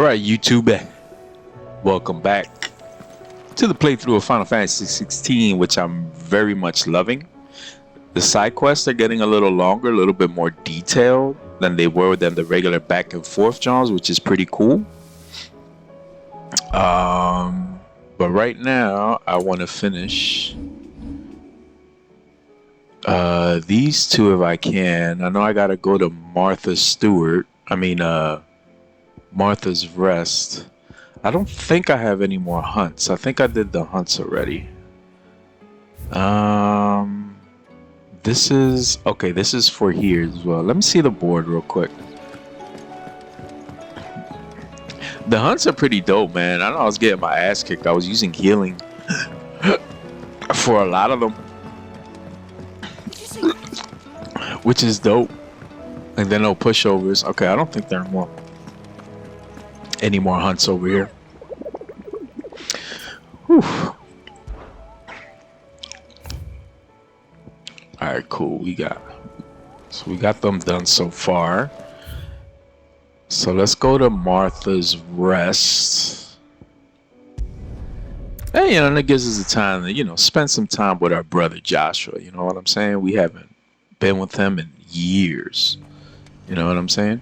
Alright, YouTube, welcome back to the playthrough of Final Fantasy XVI, which I'm very much loving. The side quests are getting a little longer, a little bit more detailed than they were than the regular back and forth genres, which is pretty cool. But right now, I want to finish these two if I can. I know I gotta go to Martha's Rest. I don't think I have any more hunts. I think I did the hunts already. This is okay. This is for here as well. Let me see the board real quick. The hunts are pretty dope, man. I know I was getting my ass kicked. I was using healing for a lot of them, which is dope. And then no pushovers. Okay, I don't think there are any more hunts over here. Whew. All right, cool. We got them done so far. So let's go to Martha's Rest. Hey, and it gives us a time to, spend some time with our brother Joshua. You know what I'm saying? We haven't been with him in years. You know what I'm saying?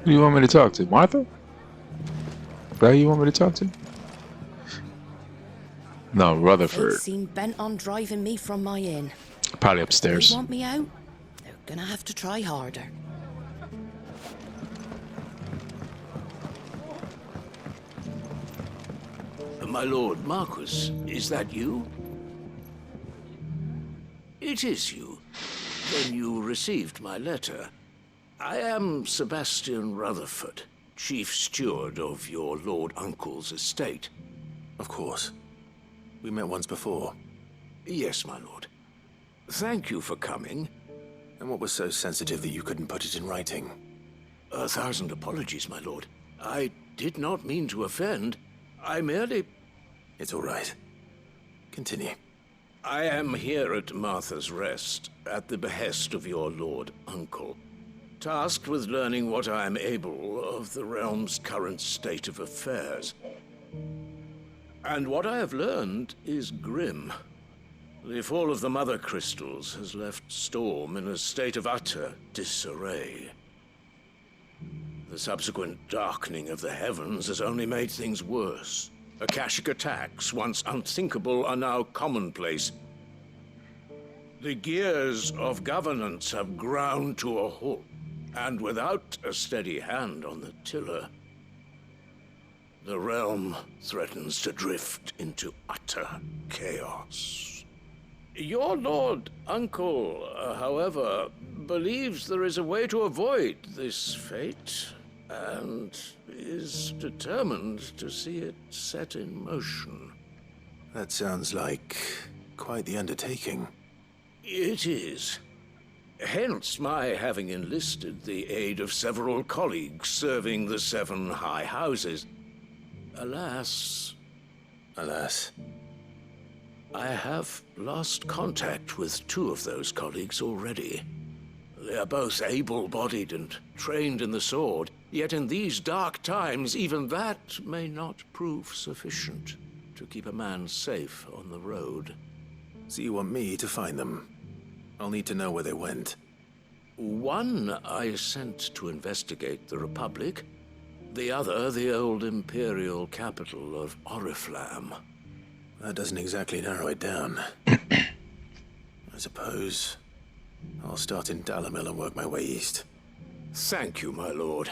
Who do you want me to talk to? Martha? Is that who you want me to talk to? No, Rutherford. They seem bent on driving me from my inn. Probably upstairs. They want me out? They're gonna have to try harder. My lord Marquis, is that you? It is you. Then you received my letter. I am Sebastian Rutherford, chief steward of your lord uncle's estate. Of course. We met once before. Yes, my lord. Thank you for coming. And what was so sensitive that you couldn't put it in writing? 1,000 apologies, my lord. I did not mean to offend. I merely... It's all right. Continue. I am here at Martha's Rest, at the behest of your lord uncle, tasked with learning what I am able of the realm's current state of affairs. And what I have learned is grim. The fall of the Mother Crystals has left Storm in a state of utter disarray. The subsequent darkening of the heavens has only made things worse. Akashic attacks, once unthinkable, are now commonplace. The gears of governance have ground to a halt, and without a steady hand on the tiller, the realm threatens to drift into utter chaos. Your lord uncle, however, believes there is a way to avoid this fate, and is determined to see it set in motion. That sounds like quite the undertaking. It is. Hence my having enlisted the aid of several colleagues serving the 7 high houses. Alas, I have lost contact with 2 of those colleagues already. They are both able-bodied and trained in the sword, yet in these dark times, even that may not prove sufficient to keep a man safe on the road. So you want me to find them? I'll need to know where they went. One I sent to investigate the Republic, the other the old Imperial capital of Oriflamme. That doesn't exactly narrow it down. I suppose I'll start in Dalamil and work my way east. Thank you, my lord.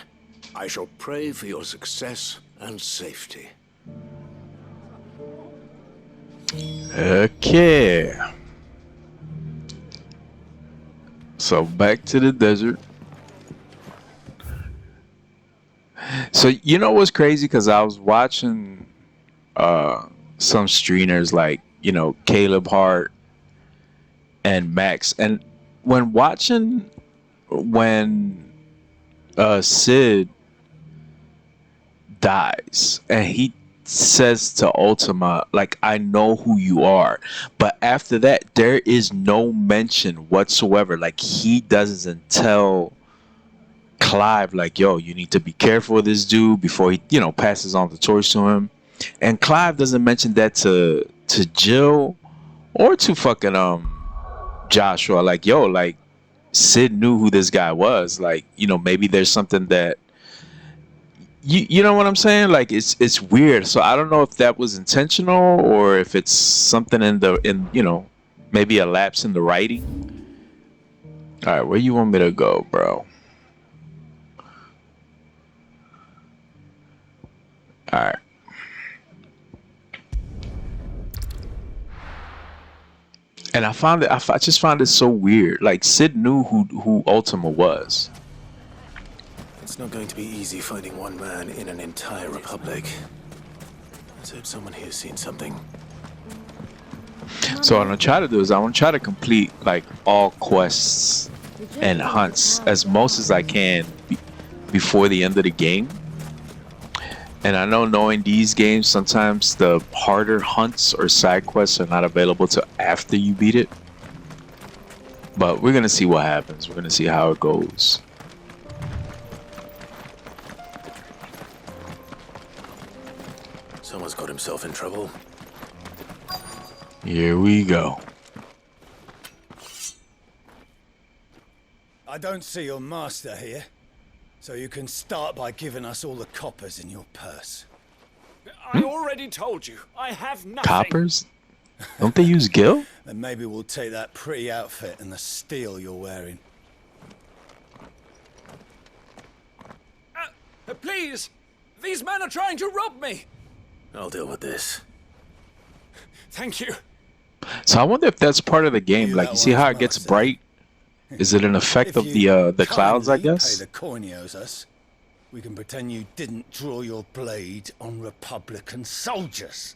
I shall pray for your success and safety. Okay. So back to the desert. So you know what's crazy? Because I was watching some streamers like, Caleb Hart and Max. And when Sid dies, and he says to Ultima, like, I know who you are. But after that, there is no mention whatsoever. Like, he doesn't tell Clive, like, yo, you need to be careful of this dude before he, passes on the torch to him. And Clive doesn't mention that to Jill or to fucking Joshua. Like, yo, like, Sid knew who this guy was. Like, maybe there's something that you know what I'm saying? Like, it's weird. So I don't know if that was intentional or if it's something in maybe a lapse in the writing. All right, where you want me to go, bro? All right. And I just found it so weird. Like, Sid knew who Ultima was. It's not going to be easy finding one man in an entire republic. Let's hope someone here's seen something. So what I'm gonna try to do is I want to try to complete like all quests and hunts as most as I can before the end of the game. And I know, knowing these games, sometimes the harder hunts or side quests are not available till after you beat it. But we're gonna see what happens. We're gonna see how it goes. Someone's got himself in trouble. Here we go. I don't see your master here, so you can start by giving us all the coppers in your purse. I already told you, I have nothing. Coppers? Don't they use Gil? Then maybe we'll take that pretty outfit and the steel you're wearing. Please! These men are trying to rob me! I'll deal with this. Thank you. So I wonder if that's part of the game. You Like, that you see one's how it gets master. bright? Is it an effect If of you the clouds, I kindly guess? pay the coin he owes us, we can pretend you didn't draw your blade on Republican soldiers.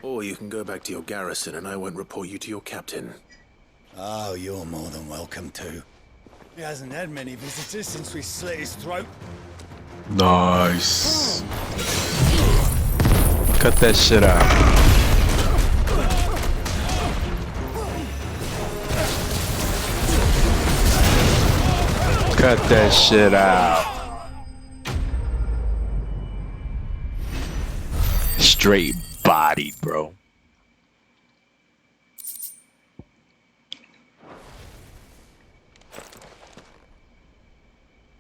Or you can go back to your garrison and I won't report you to your captain. Oh, you're more than welcome to. He hasn't had many visitors since we slit his throat. Nice. Cut that shit out. Cut that shit out. Straight bodied, bro.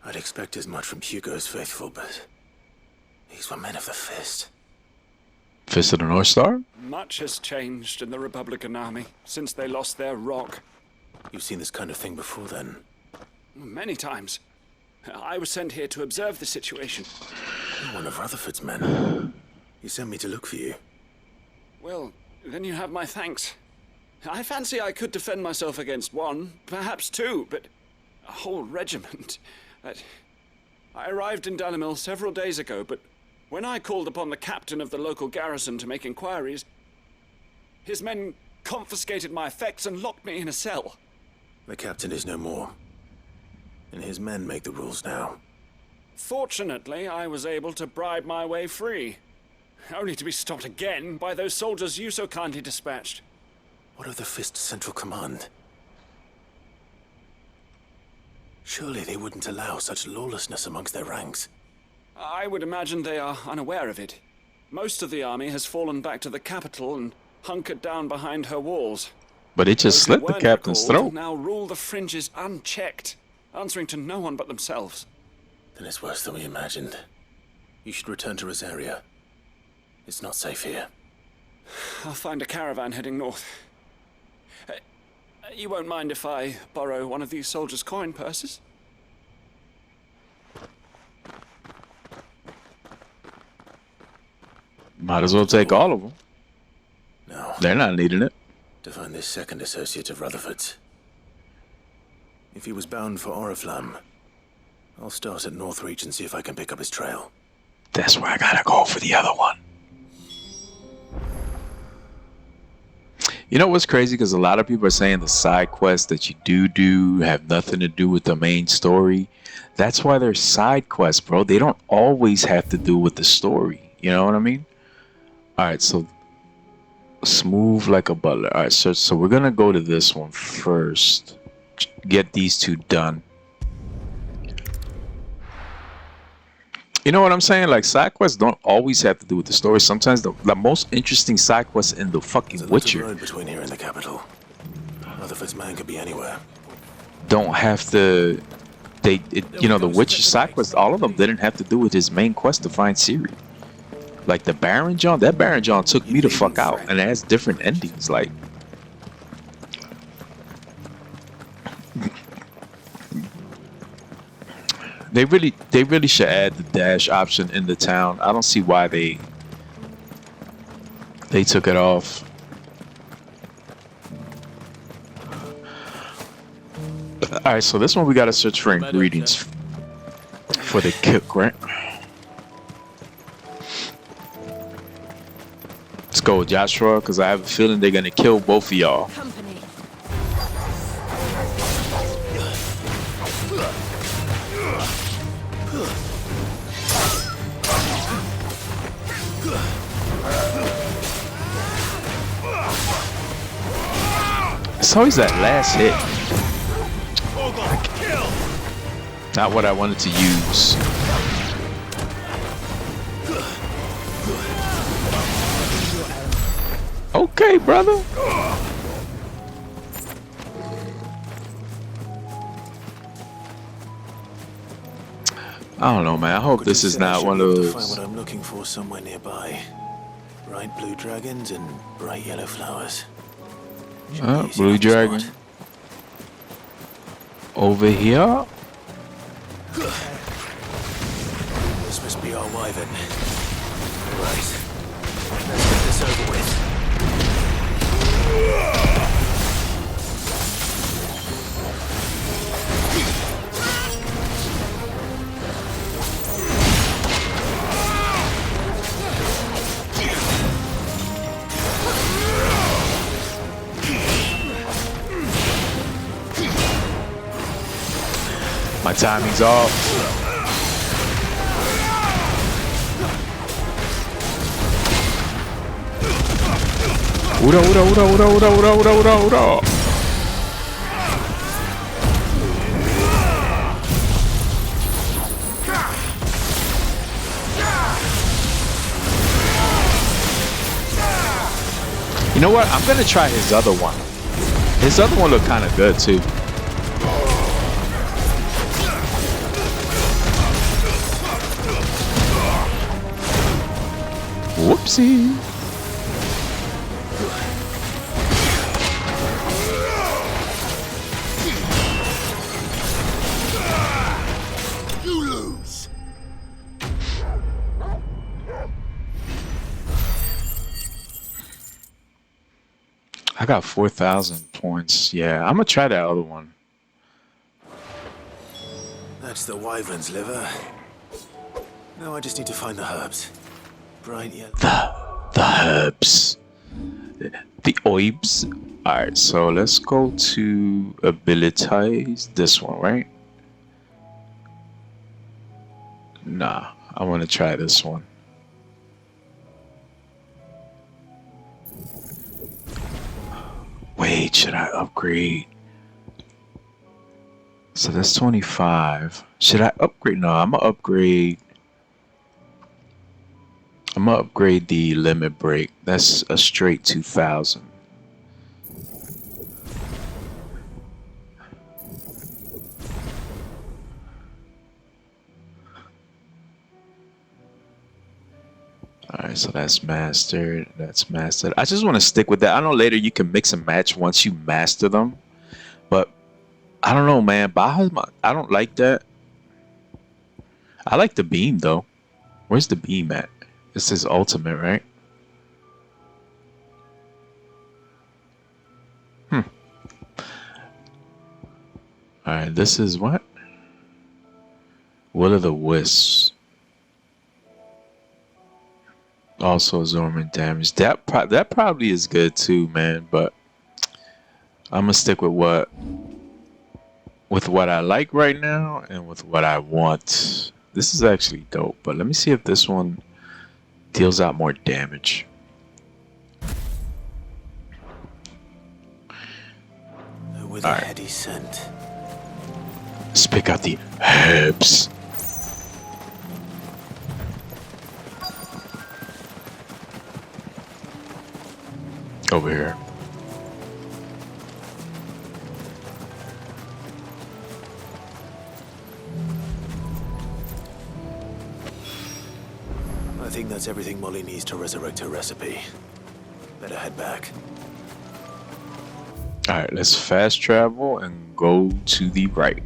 I'd expect as much from Hugo's faithful, but these were men of the fist. Fist of the North Star? Much has changed in the Republican army since they lost their rock. You've seen this kind of thing before then? Many times. I was sent here to observe the situation. You're one of Rutherford's men. He sent me to look for you. Well, then you have my thanks. I fancy I could defend myself against one, perhaps two, but a whole regiment. I arrived in Dalimil several days ago, but when I called upon the captain of the local garrison to make inquiries, his men confiscated my effects and locked me in a cell. The captain is no more. And his men make the rules now. Fortunately, I was able to bribe my way free, only to be stopped again by those soldiers you so kindly dispatched. What of the Fist's central command? Surely they wouldn't allow such lawlessness amongst their ranks. I would imagine they are unaware of it. Most of the army has fallen back to the capital and hunkered down behind her walls. But it just Those who slit the weren't captain's recalled throat. now rule the fringes unchecked, answering to no one but themselves. Then it's worse than we imagined. You should return to Rosaria. It's not safe here. I'll find a caravan heading north. You won't mind if I borrow one of these soldiers' coin purses? Might as well take all of them. No. They're not needing it. To find this second associate of Rutherford's. If he was bound for Oriflamme, I'll start at Northreach and see if I can pick up his trail. That's where I gotta go for the other one. You know what's crazy? Because a lot of people are saying the side quests that you do have nothing to do with the main story. That's why they're side quests, bro. They don't always have to do with the story. You know what I mean? All right, so smooth like a butler. All right, so we're gonna go to this one first. Get these two done. You know what I'm saying? Like, side quests don't always have to do with the story. Sometimes the most interesting side quests in the fucking There's a lot of Witcher road between here and the capital. Rutherford's man could be anywhere. don't have to. You know, the Witcher side quests, all of them didn't have to do with his main quest to find Ciri. Like the Baron John, that Baron John took me the fuck out, and it has different endings. Like, they really should add the dash option in the town. I don't see why they took it off. All right, so this one we gotta search for ingredients for the cook, right? Let's go, Joshua, because I have a feeling they're gonna kill both of y'all. Company. It's always that last hit. Not what I wanted to use. Okay, brother. I don't know, man. I hope this is not one of Find those. what I'm looking for somewhere nearby. Bright blue dragons and bright yellow flowers. Should be easy Blue enough to dragon. spot. Over here. This must be our wyvern. Right. Let's get this over with. My timing's off. Ura, ura, ura, ura, ura, ura, ura, ura, ura. You know what? I'm gonna try his other one. His other one looked kind of good too. Whoopsie. You lose. I got 4,000 points. Yeah, I'm gonna try that other one. That's the wyvern's liver. Now I just need to find the herbs. Bright yellow. The herbs. The oibs. Alright, so let's go to abilities. This one, right? Nah, I want to try this one. Wait, should I upgrade? So that's 25. Should I upgrade? No, I'm gonna upgrade. I'm gonna upgrade the limit break. That's a straight 2,000. Alright, so that's mastered. That's mastered. I just want to stick with that. I know later you can mix and match once you master them. But I don't know, man. Bahamut, I don't like that. I like the beam, though. Where's the beam at? This is ultimate, right? Alright, this is what? Will of the Wisps. Also absorbing damage. That probably is good too, man. But I'm gonna stick with what I like right now and with what I want. This is actually dope, but let me see if this one deals out more damage. With a heady scent. Let's pick out the herbs. Over here. I think that's everything Molly needs to resurrect her recipe. Better head back. Alright, let's fast travel and go to the right.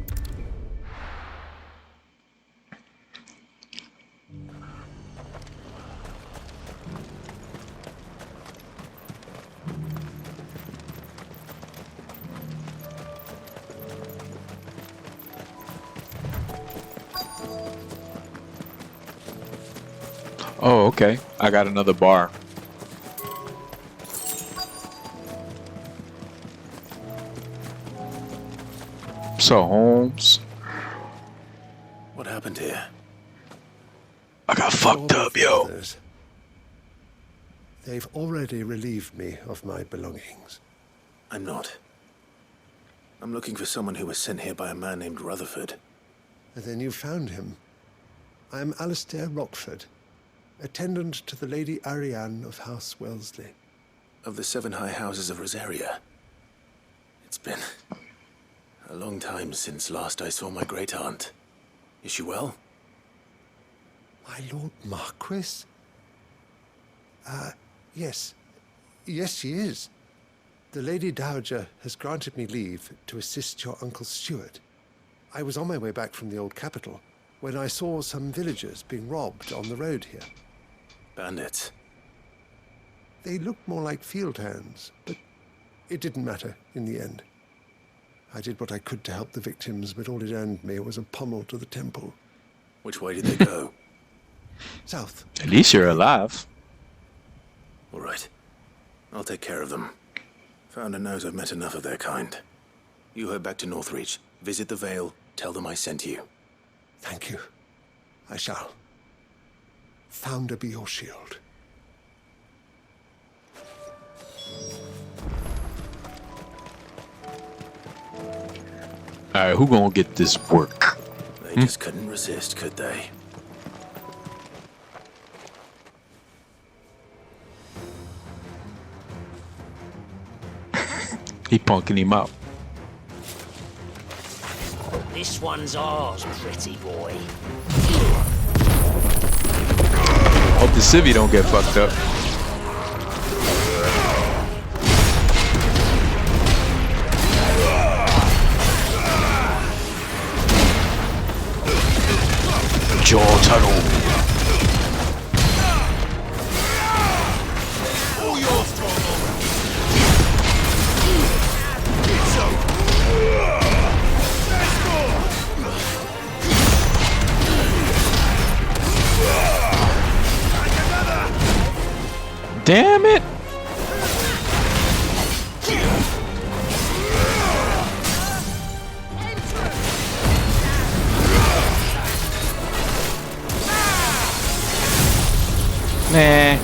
Oh, okay. I got another bar. So, Holmes. What happened here? I got fucked up, yo. Others. They've already relieved me of my belongings. I'm not. I'm looking for someone who was sent here by a man named Rutherford. And then you found him. I am Alistair Rockford, attendant to the Lady Ariane of House Wellesley. Of the 7 high houses of Rosaria. It's been a long time since last I saw my great-aunt. Is she well? My Lord Marquis? Yes. Yes, she is. The Lady Dowager has granted me leave to assist your Uncle Stuart. I was on my way back from the old capital when I saw some villagers being robbed on the road here. Bandits. They looked more like field hands, but it didn't matter in the end. I did what I could to help the victims, but all it earned me was a pummel to the temple. Which way did they go? South. At least you're alive. All right. I'll take care of them. Founder knows I've met enough of their kind. You head back to Northreach, visit the Vale, tell them I sent you. Thank you. I shall. Founder be your shield. Alright, who gonna get this work? They just couldn't resist, could they? He punking him out. This one's ours, pretty boy. Hope the civvy don't get fucked up. Jaw tunnel. All yours, Torgo. Damn it! Nah.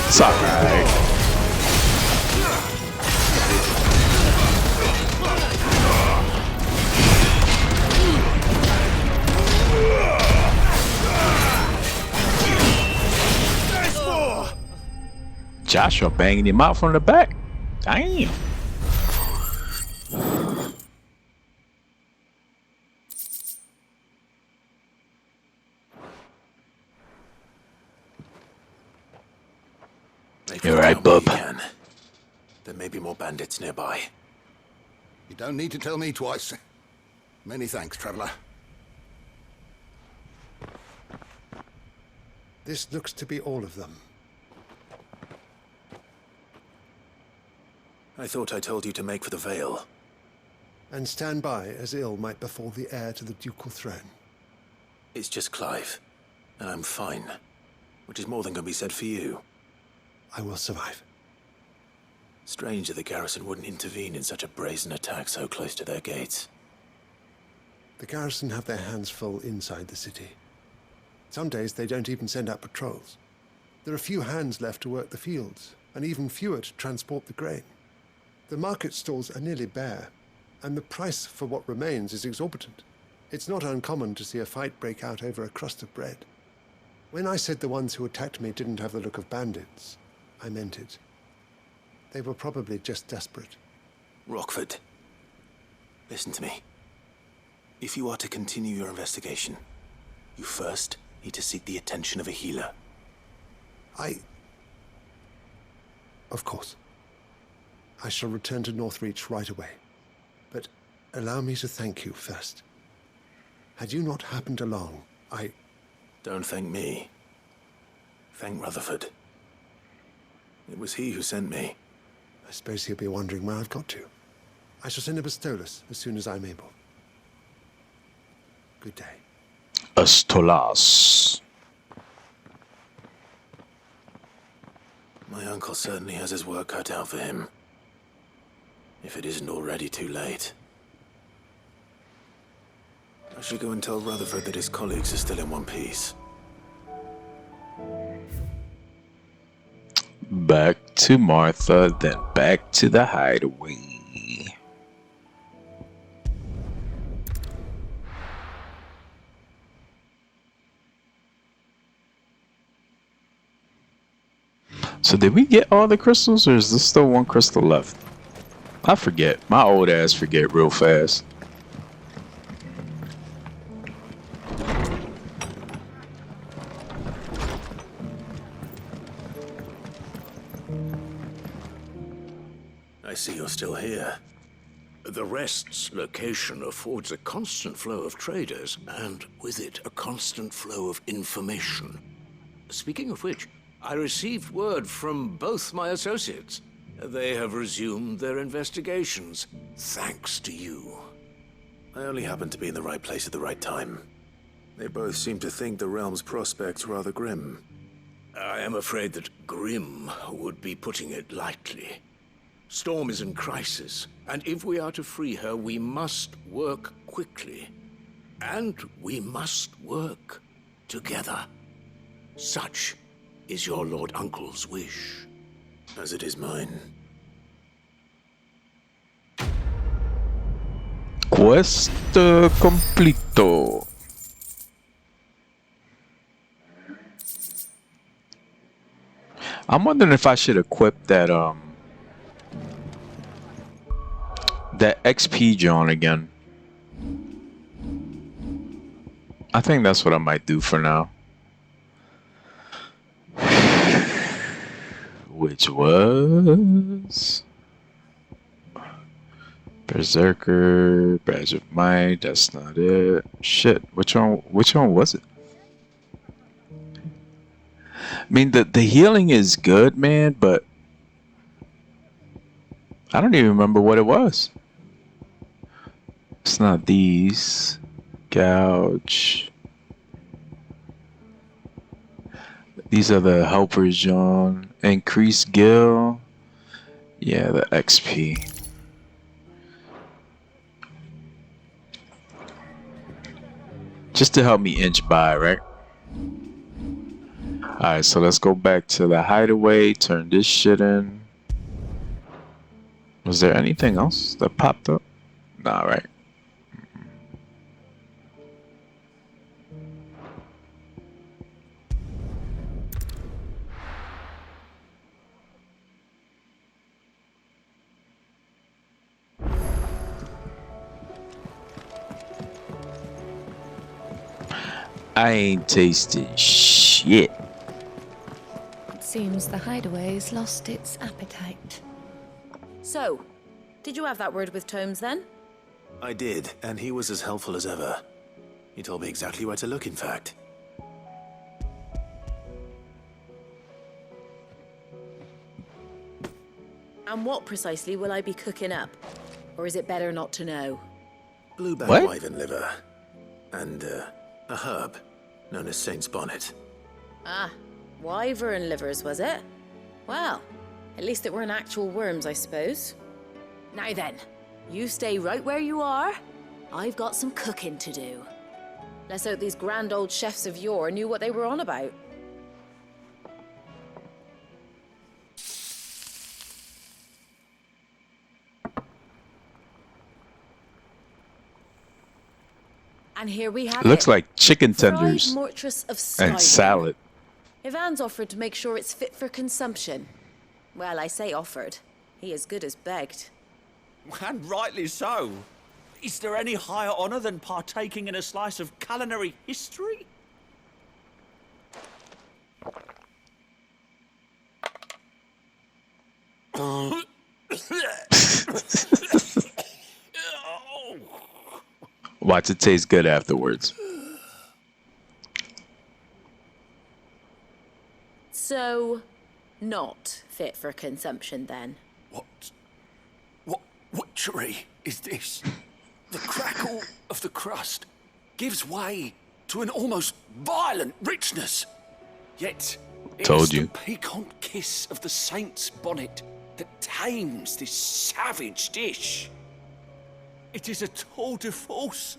It's alright. Joshua banging him out from the back. Damn. You're right, bub. Again. There may be more bandits nearby. You don't need to tell me twice. Many thanks, traveler. This looks to be all of them. I thought I told you to make for the Vale. And stand by as ill might befall the heir to the ducal throne. It's just Clive. and I'm fine. Which is more than can be said for you. I will survive. Strange that the garrison wouldn't intervene in such a brazen attack so close to their gates. The garrison have their hands full inside the city. Some days they don't even send out patrols. There are few hands left to work the fields, and even fewer to transport the grain. The market stalls are nearly bare, and the price for what remains is exorbitant. It's not uncommon to see a fight break out over a crust of bread. When I said the ones who attacked me didn't have the look of bandits, I meant it. They were probably just desperate. Rockford, listen to me. If you are to continue your investigation, you first need to seek the attention of a healer. Of course. I shall return to Northreach right away. But allow me to thank you first. Had you not happened along, Don't thank me. Thank Rutherford. It was he who sent me. I suppose he'll be wondering where I've got to. I shall send a Bastolus as soon as I'm able. Good day. Astolas. My uncle certainly has his work cut out for him. If it isn't already too late. I should go and tell Rutherford that his colleagues are still in one piece. Back to Martha, then back to the hideaway. So did we get all the crystals, or is there still one crystal left? I forget. My old ass forget real fast. I see you're still here. The Rest's location affords a constant flow of traders, and with it, a constant flow of information. Speaking of which, I received word from both my associates. They have resumed their investigations, thanks to you. I only happened to be in the right place at the right time. They both seem to think the realm's prospects rather grim. I am afraid that grim would be putting it lightly. Storm is in crisis, and if we are to free her, we must work quickly. And we must work together. Such is your Lord Uncle's wish. As it is mine. Quest completo. I'm wondering if I should equip that that XP John again. I think that's what I might do for now. Which was Berserker, Badge of Might. That's not it. Shit, which one was it? I mean, the healing is good, man, but I don't even remember what it was. It's not these. Gouge. These are the helpers, John. Increase Gil. Yeah, the XP. Just to help me inch by, right? Alright, so let's go back to the hideaway. Turn this shit in. Was there anything else that popped up? Nah, right. I ain't tasting shit. It seems the hideaway's lost its appetite. So, did you have that word with Tomes then? I did, and he was as helpful as ever. He told me exactly where to look, in fact. And what precisely will I be cooking up? Or is it better not to know? Blueback What? wyvern liver. And, a herb. known as Saint's Bonnet. Ah, wyvern livers, was it? Well, at least it weren't actual worms, I suppose. Now then, you stay right where you are. I've got some cooking to do. Let's hope these grand old chefs of yore knew what they were on about. And here we have It looks it. like chicken Fried tenders mortress of and Saiyan. salad. Ivan's offered to make sure it's fit for consumption. Well, I say offered. He as good as begged. And rightly so. Is there any higher honor than partaking in a slice of culinary history? Watch it taste good afterwards. So, not fit for consumption then? What witchery is this? The crackle of the crust gives way to an almost violent richness. Yet, it Told is you. the piquant kiss of the saint's bonnet that tames this savage dish. It is a tour de force,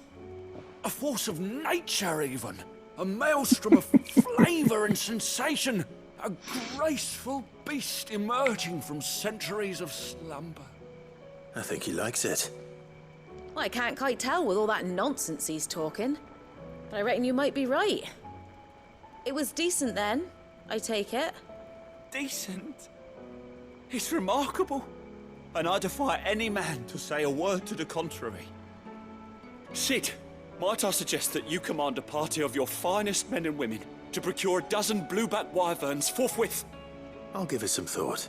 a force of nature even, a maelstrom of flavour and sensation, a graceful beast emerging from centuries of slumber. I think he likes it. Well, I can't quite tell with all that nonsense he's talking. But I reckon you might be right. It was decent then, I take it. Decent? It's remarkable. And I defy any man to say a word to the contrary. Sid, might I suggest that you command a party of your finest men and women to procure a dozen blueback wyverns forthwith? I'll give it some thought.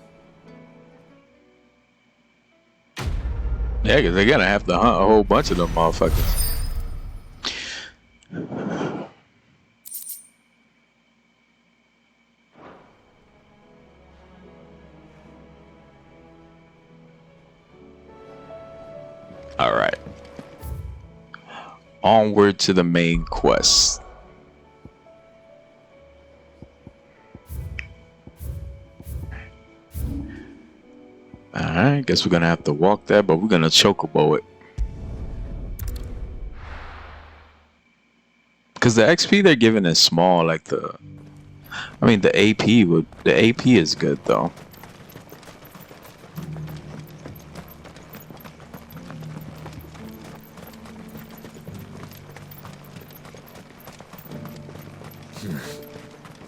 Yeah, because they're gonna have to hunt a whole bunch of them motherfuckers. All right. Onward to the main quest. Alright, guess we're gonna have to walk that, but we're gonna chocobo it. Because the XP they're giving is small, like the... I mean, the AP is good, though.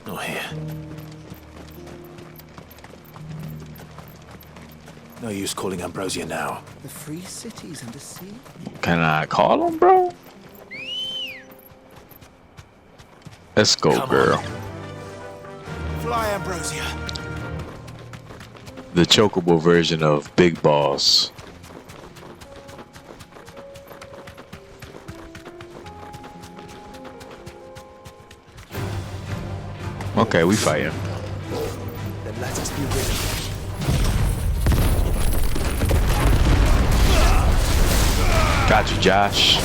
Not here. No use calling Ambrosia now. The free cities and the sea. Can I call him, bro? Let's go, Come girl. on. Fly, Ambrosia. The chocobo version of Big Boss. Okay, we fight him. Then let us be ready. Got you, Josh.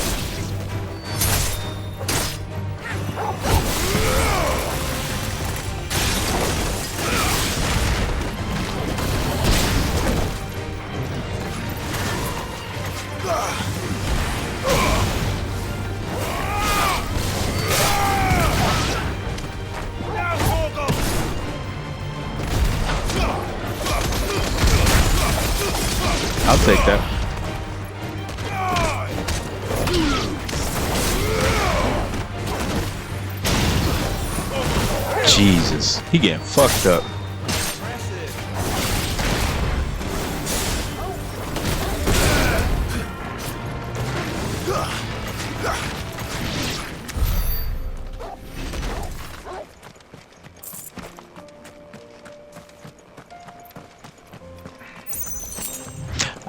I'll take that. Jesus, he getting fucked up.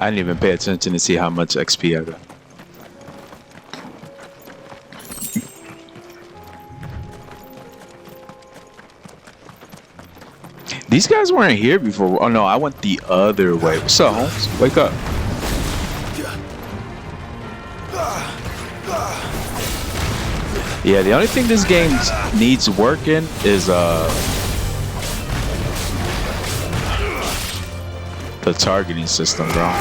I didn't even pay attention to see how much XP I got. These guys weren't here before. Oh no, I went the other way. What's up, Holmes? Wake up. Yeah, the only thing this game needs working is the targeting system, bro.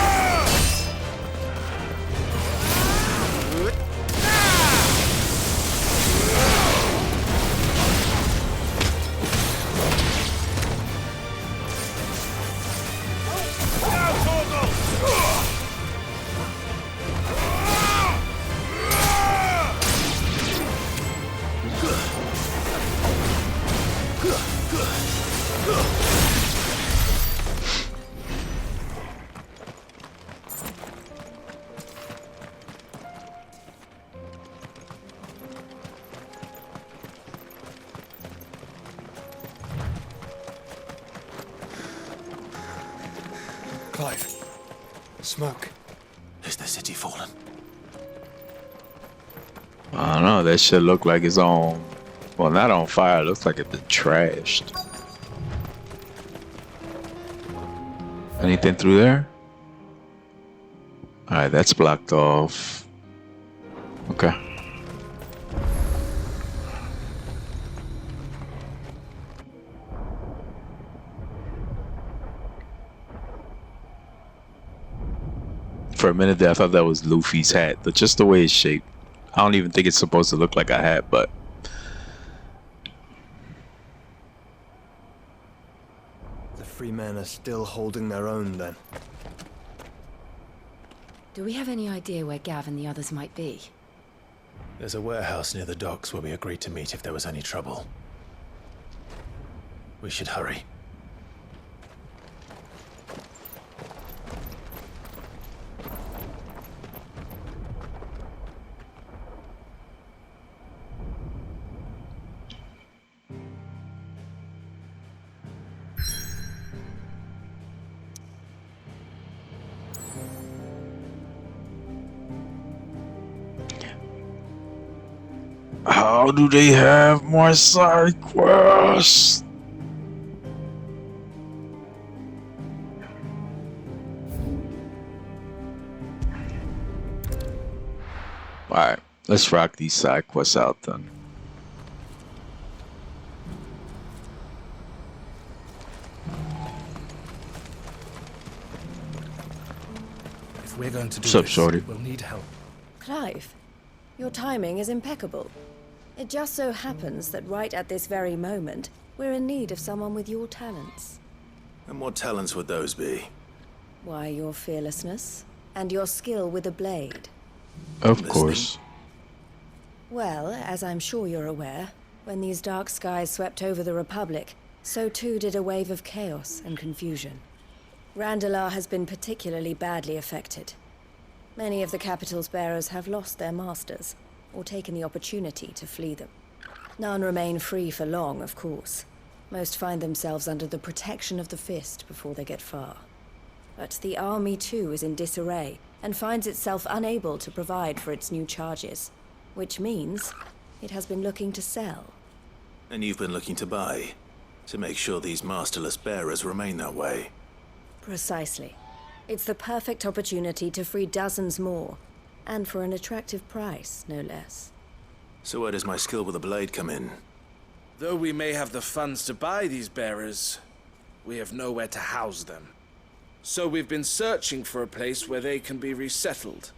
Clive. Smoke. Is the city fallen? I don't know. That shit look like it's on. Well, not on fire. It looks like it's been trashed. Anything through there? Alright, that's blocked off. Okay. For a minute there, I thought that was Luffy's hat, but just the way it's shaped. I don't even think it's supposed to look like a hat, but The free men are still holding their own then. Do we have any idea where Gav and the others might be? There's a warehouse near the docks where we agreed to meet if there was any trouble. We should hurry. how do they have more side quests? Alright, let's rock these side quests out then. If we're going to do What's up, this, shorty? we'll need help. Clive, your timing is impeccable. It just so happens that right at this very moment, we're in need of someone with your talents. And what talents would those be? Why, your fearlessness and your skill with a blade. Of course. Well, as I'm sure you're aware, when these dark skies swept over the Republic, so too did a wave of chaos and confusion. Randalar has been particularly badly affected. Many of the capital's bearers have lost their masters, or taken the opportunity to flee them. None remain free for long, of course. Most find themselves under the protection of the Fist before they get far. But the army too is in disarray, and finds itself unable to provide for its new charges. Which means it has been looking to sell. And you've been looking to buy, to make sure these masterless bearers remain that way. Precisely. It's the perfect opportunity to free dozens more, and for an attractive price, no less. So where does my skill with a blade come in? Though we may have the funds to buy these bearers, we have nowhere to house them. So we've been searching for a place where they can be resettled.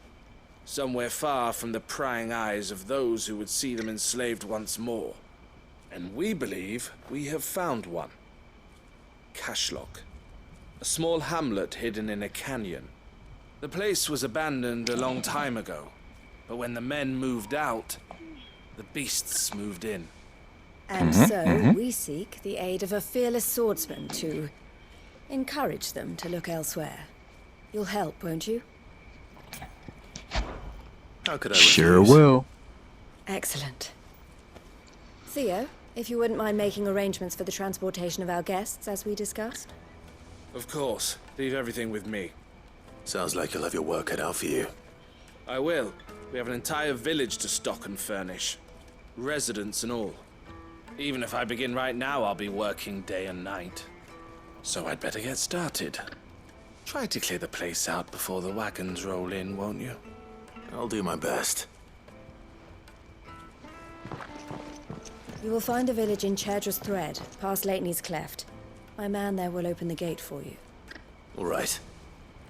Somewhere far from the prying eyes of those who would see them enslaved once more. And we believe we have found one. Cashlock. A small hamlet hidden in a canyon. The place was abandoned a long time ago, but when the men moved out, the beasts moved in. And so we seek the aid of a fearless swordsman to encourage them to look elsewhere. You'll help, won't you? How could I Sure refuse? will. Excellent. Theo, if you wouldn't mind making arrangements for the transportation of our guests, as we discussed. Of course. Leave everything with me. Sounds like you'll have your work cut out for you. I will. We have an entire village to stock and furnish. Residents and all. Even if I begin right now, I'll be working day and night. So I'd better get started. Try to clear the place out before the wagons roll in, won't you? I'll do my best. You will find a village in Chedra's Thread, past Lateney's Cleft. My man there will open the gate for you. All right.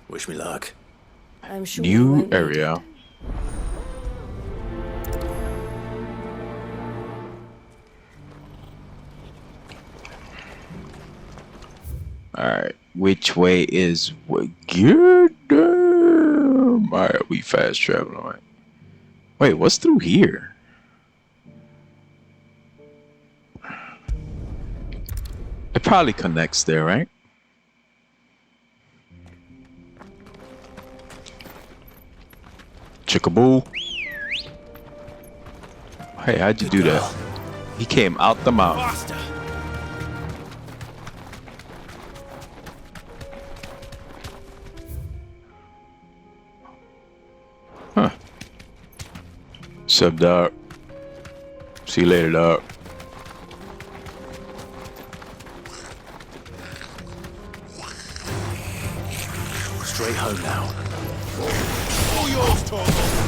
Wish me luck. I'm sure you New won't need area. it. Alright, which way is what? Get them. Alright, we fast traveling. Right. Wait, what's through here? It probably connects there, right? Chickaboo. Hey, how'd you do that? He came out the mouth. Faster. Huh. Sup, dog? See you later, dog. Straight home now. All yours, Torgal.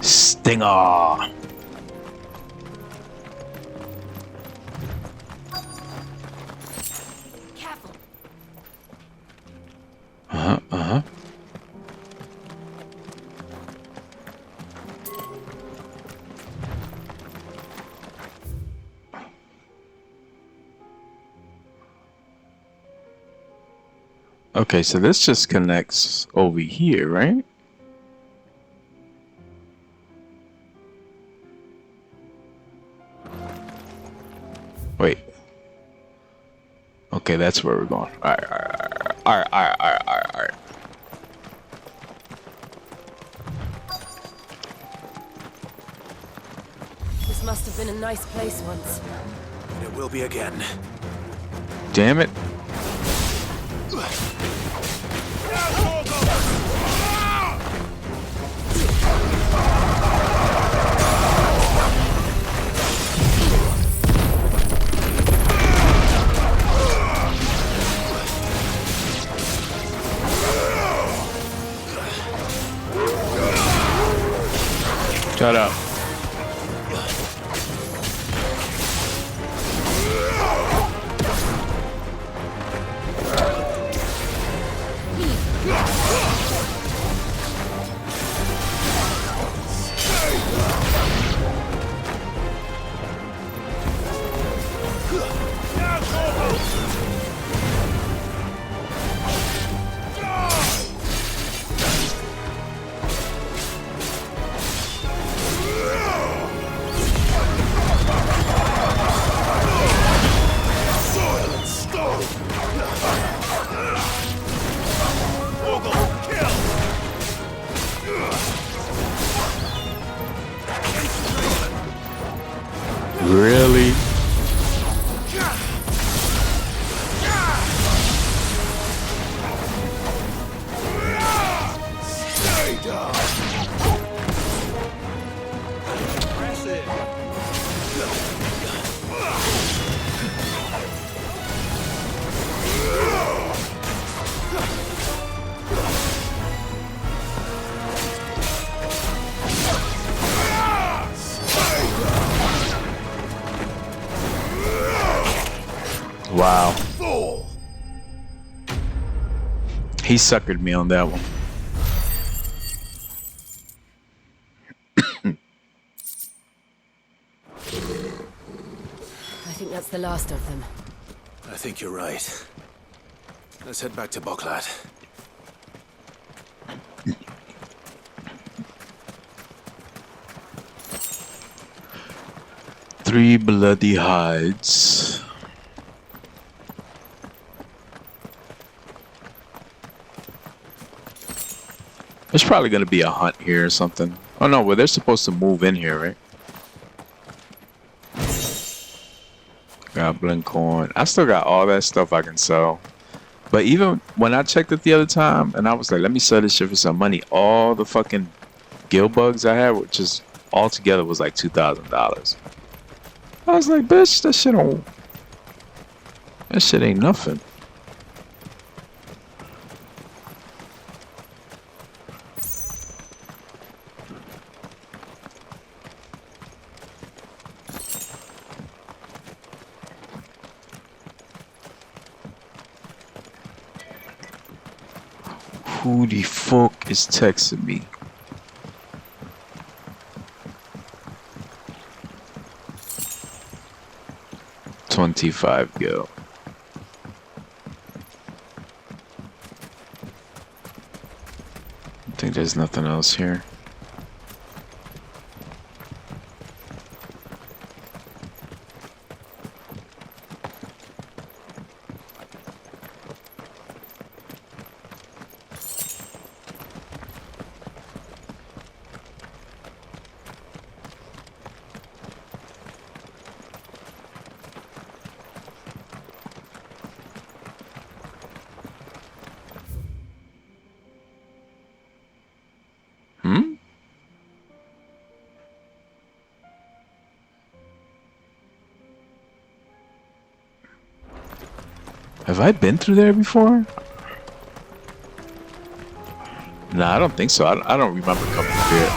Stinger. Careful. Uh-huh. Okay, so this just connects over here, right? Wait. Okay, that's where we're going. Alright. This must have been a nice place once. And it will be again. Damn it. Shut up. Really? Wow. He suckered me on that one. I think that's the last of them. I think you're right. Let's head back to Boklat. Three bloody hides. There's probably gonna be a hunt here or something. Oh no, well they're supposed to move in here, right? Goblin coin. I still got all that stuff I can sell. But even when I checked it the other time and I was like, let me sell this shit for some money, all the fucking gill bugs I had were just altogether was like $2,000. I was like, bitch, that shit ain't nothing. Who the fuck is texting me? $25 go. I think there's nothing else here. Have I been through there before? Nah, I don't think so. I don't remember coming through here.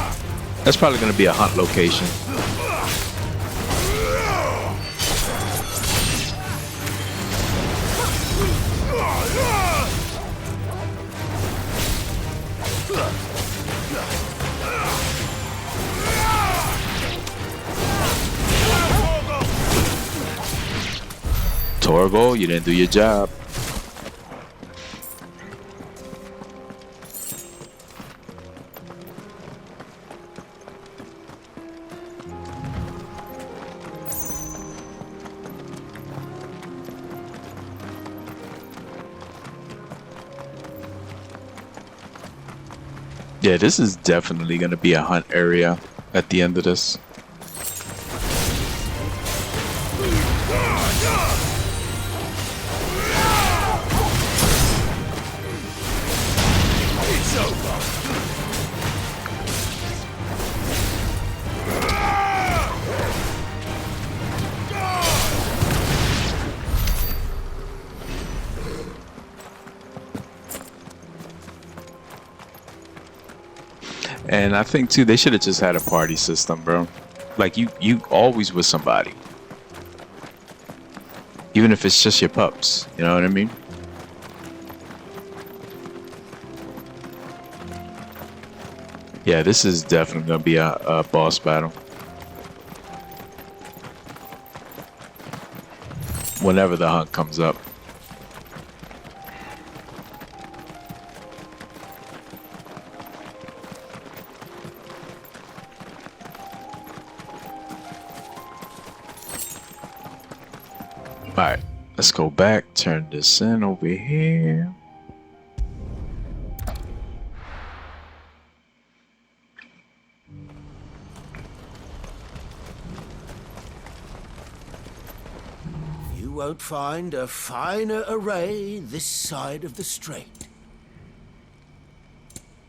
That's probably going to be a hunt location. Torgo, you didn't do your job. Yeah, this is definitely going to be a hunt area at the end of this. And I think too, they should have just had a party system, bro. Like you always with somebody, even if it's just your pups. You know what I mean? Yeah, this is definitely gonna be a boss battle. Whenever the hunt comes up. Alright, let's go back, turn this in over here. You won't find a finer array this side of the strait.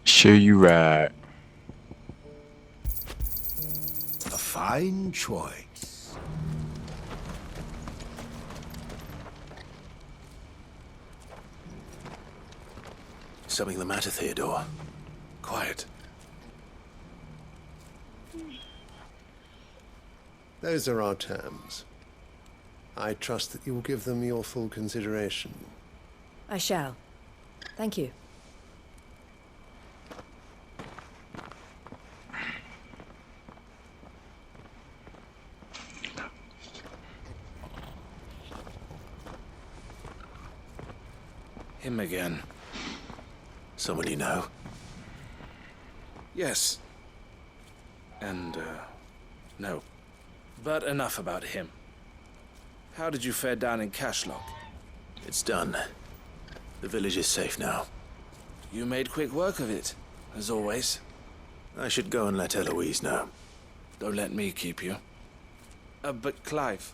Sure you right. A fine choice. Something the matter, Theodore? Quiet. Those are our terms. I trust that you will give them your full consideration. I shall. Thank you. Him again. Someone you know? Yes. And, no. But enough about him. How did you fare down in Cashlock? It's done. The village is safe now. You made quick work of it, as always. I should go and let Eloise know. Don't let me keep you. But Clive,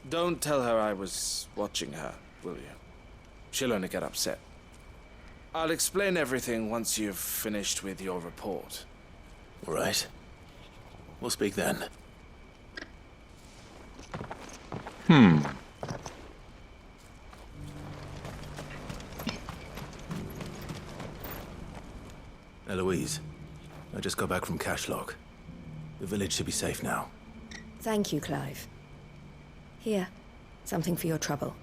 don't tell her I was watching her, will you? She'll only get upset. I'll explain everything once you've finished with your report. All right. We'll speak then. Eloise, I just got back from Cashlock. The village should be safe now. Thank you, Clive. Here, something for your trouble.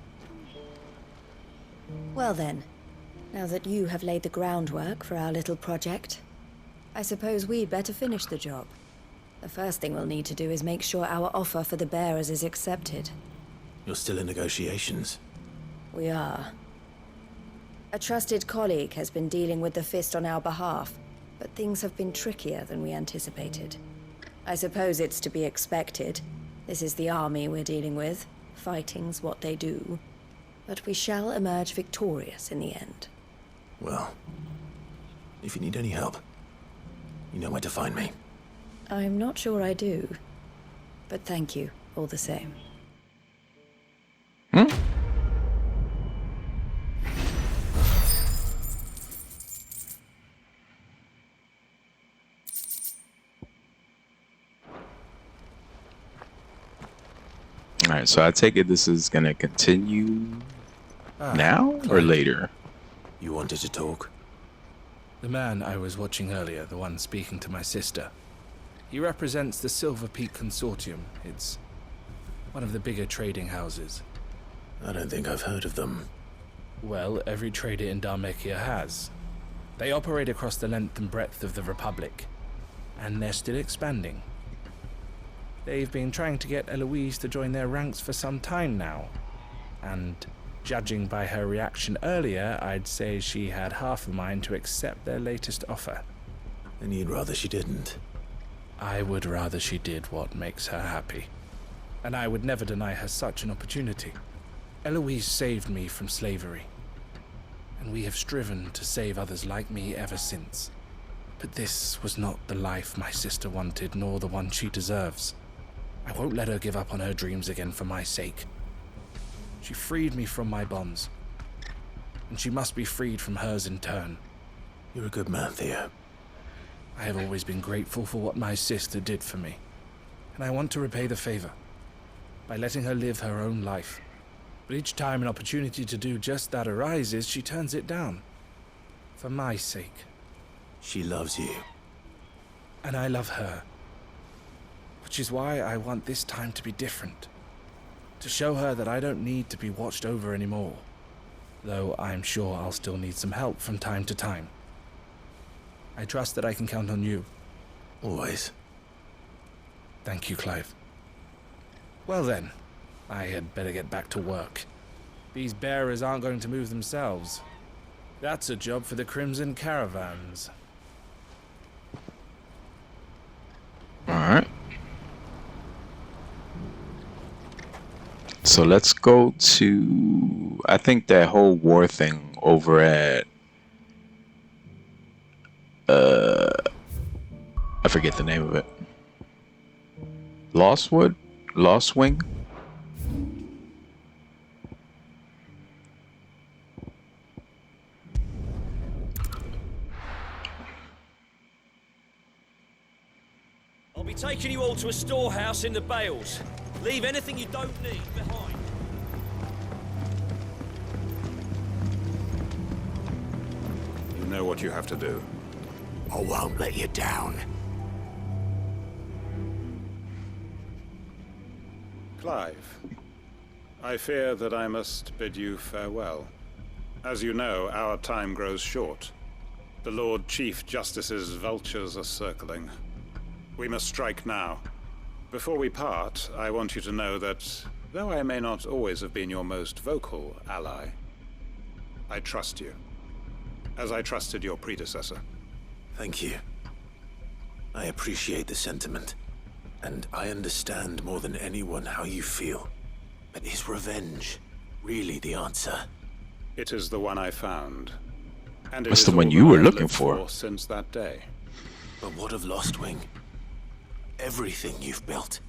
Well then, now that you have laid the groundwork for our little project, I suppose we'd better finish the job. The first thing we'll need to do is make sure our offer for the bearers is accepted. You're still in negotiations? We are. A trusted colleague has been dealing with the Fist on our behalf, but things have been trickier than we anticipated. I suppose it's to be expected. This is the army we're dealing with. Fighting's what they do. But we shall emerge victorious in the end. Well, if you need any help, you know where to find me. I'm not sure I do. But thank you, all the same. Alright, so I take it this is gonna continue now or later? You wanted to talk? The man I was watching earlier, the one speaking to my sister, he represents the Silver Peak Consortium. It's one of the bigger trading houses. I don't think I've heard of them. Well, every trader in Dharmekia has. They operate across the length and breadth of the Republic, and they're still expanding. They've been trying to get Eloise to join their ranks for some time now, and judging by her reaction earlier, I'd say she had half a mind to accept their latest offer. And you'd rather she didn't? I would rather she did what makes her happy, and I would never deny her such an opportunity. Eloise saved me from slavery, and we have striven to save others like me ever since. But this was not the life my sister wanted, nor the one she deserves. I won't let her give up on her dreams again for my sake. She freed me from my bonds, and she must be freed from hers in turn. You're a good man, Theo. I have always been grateful for what my sister did for me, and I want to repay the favor by letting her live her own life. But each time an opportunity to do just that arises, she turns it down. For my sake. She loves you. And I love her. Which is why I want this time to be different. To show her that I don't need to be watched over anymore. Though I'm sure I'll still need some help from time to time. I trust that I can count on you. Always. Thank you, Clive. Well then, I had better get back to work. These bearers aren't going to move themselves. That's a job for the Crimson Caravans. Alright. So let's go to, I think that whole war thing over at, I forget the name of it. Lostwood? Lostwing? I'll be taking you all to a storehouse in the Bales. Leave anything you don't need behind. You know what you have to do. I won't let you down. Clive, I fear that I must bid you farewell. As you know, our time grows short. The Lord Chief Justice's vultures are circling. We must strike now. Before we part, I want you to know that, though I may not always have been your most vocal ally, I trust you, as I trusted your predecessor. Thank you. I appreciate the sentiment, and I understand more than anyone how you feel. But is revenge really the answer? It is the one I found. And What's the one you were looking for? Since that day. But what of Lostwing? Everything you've built.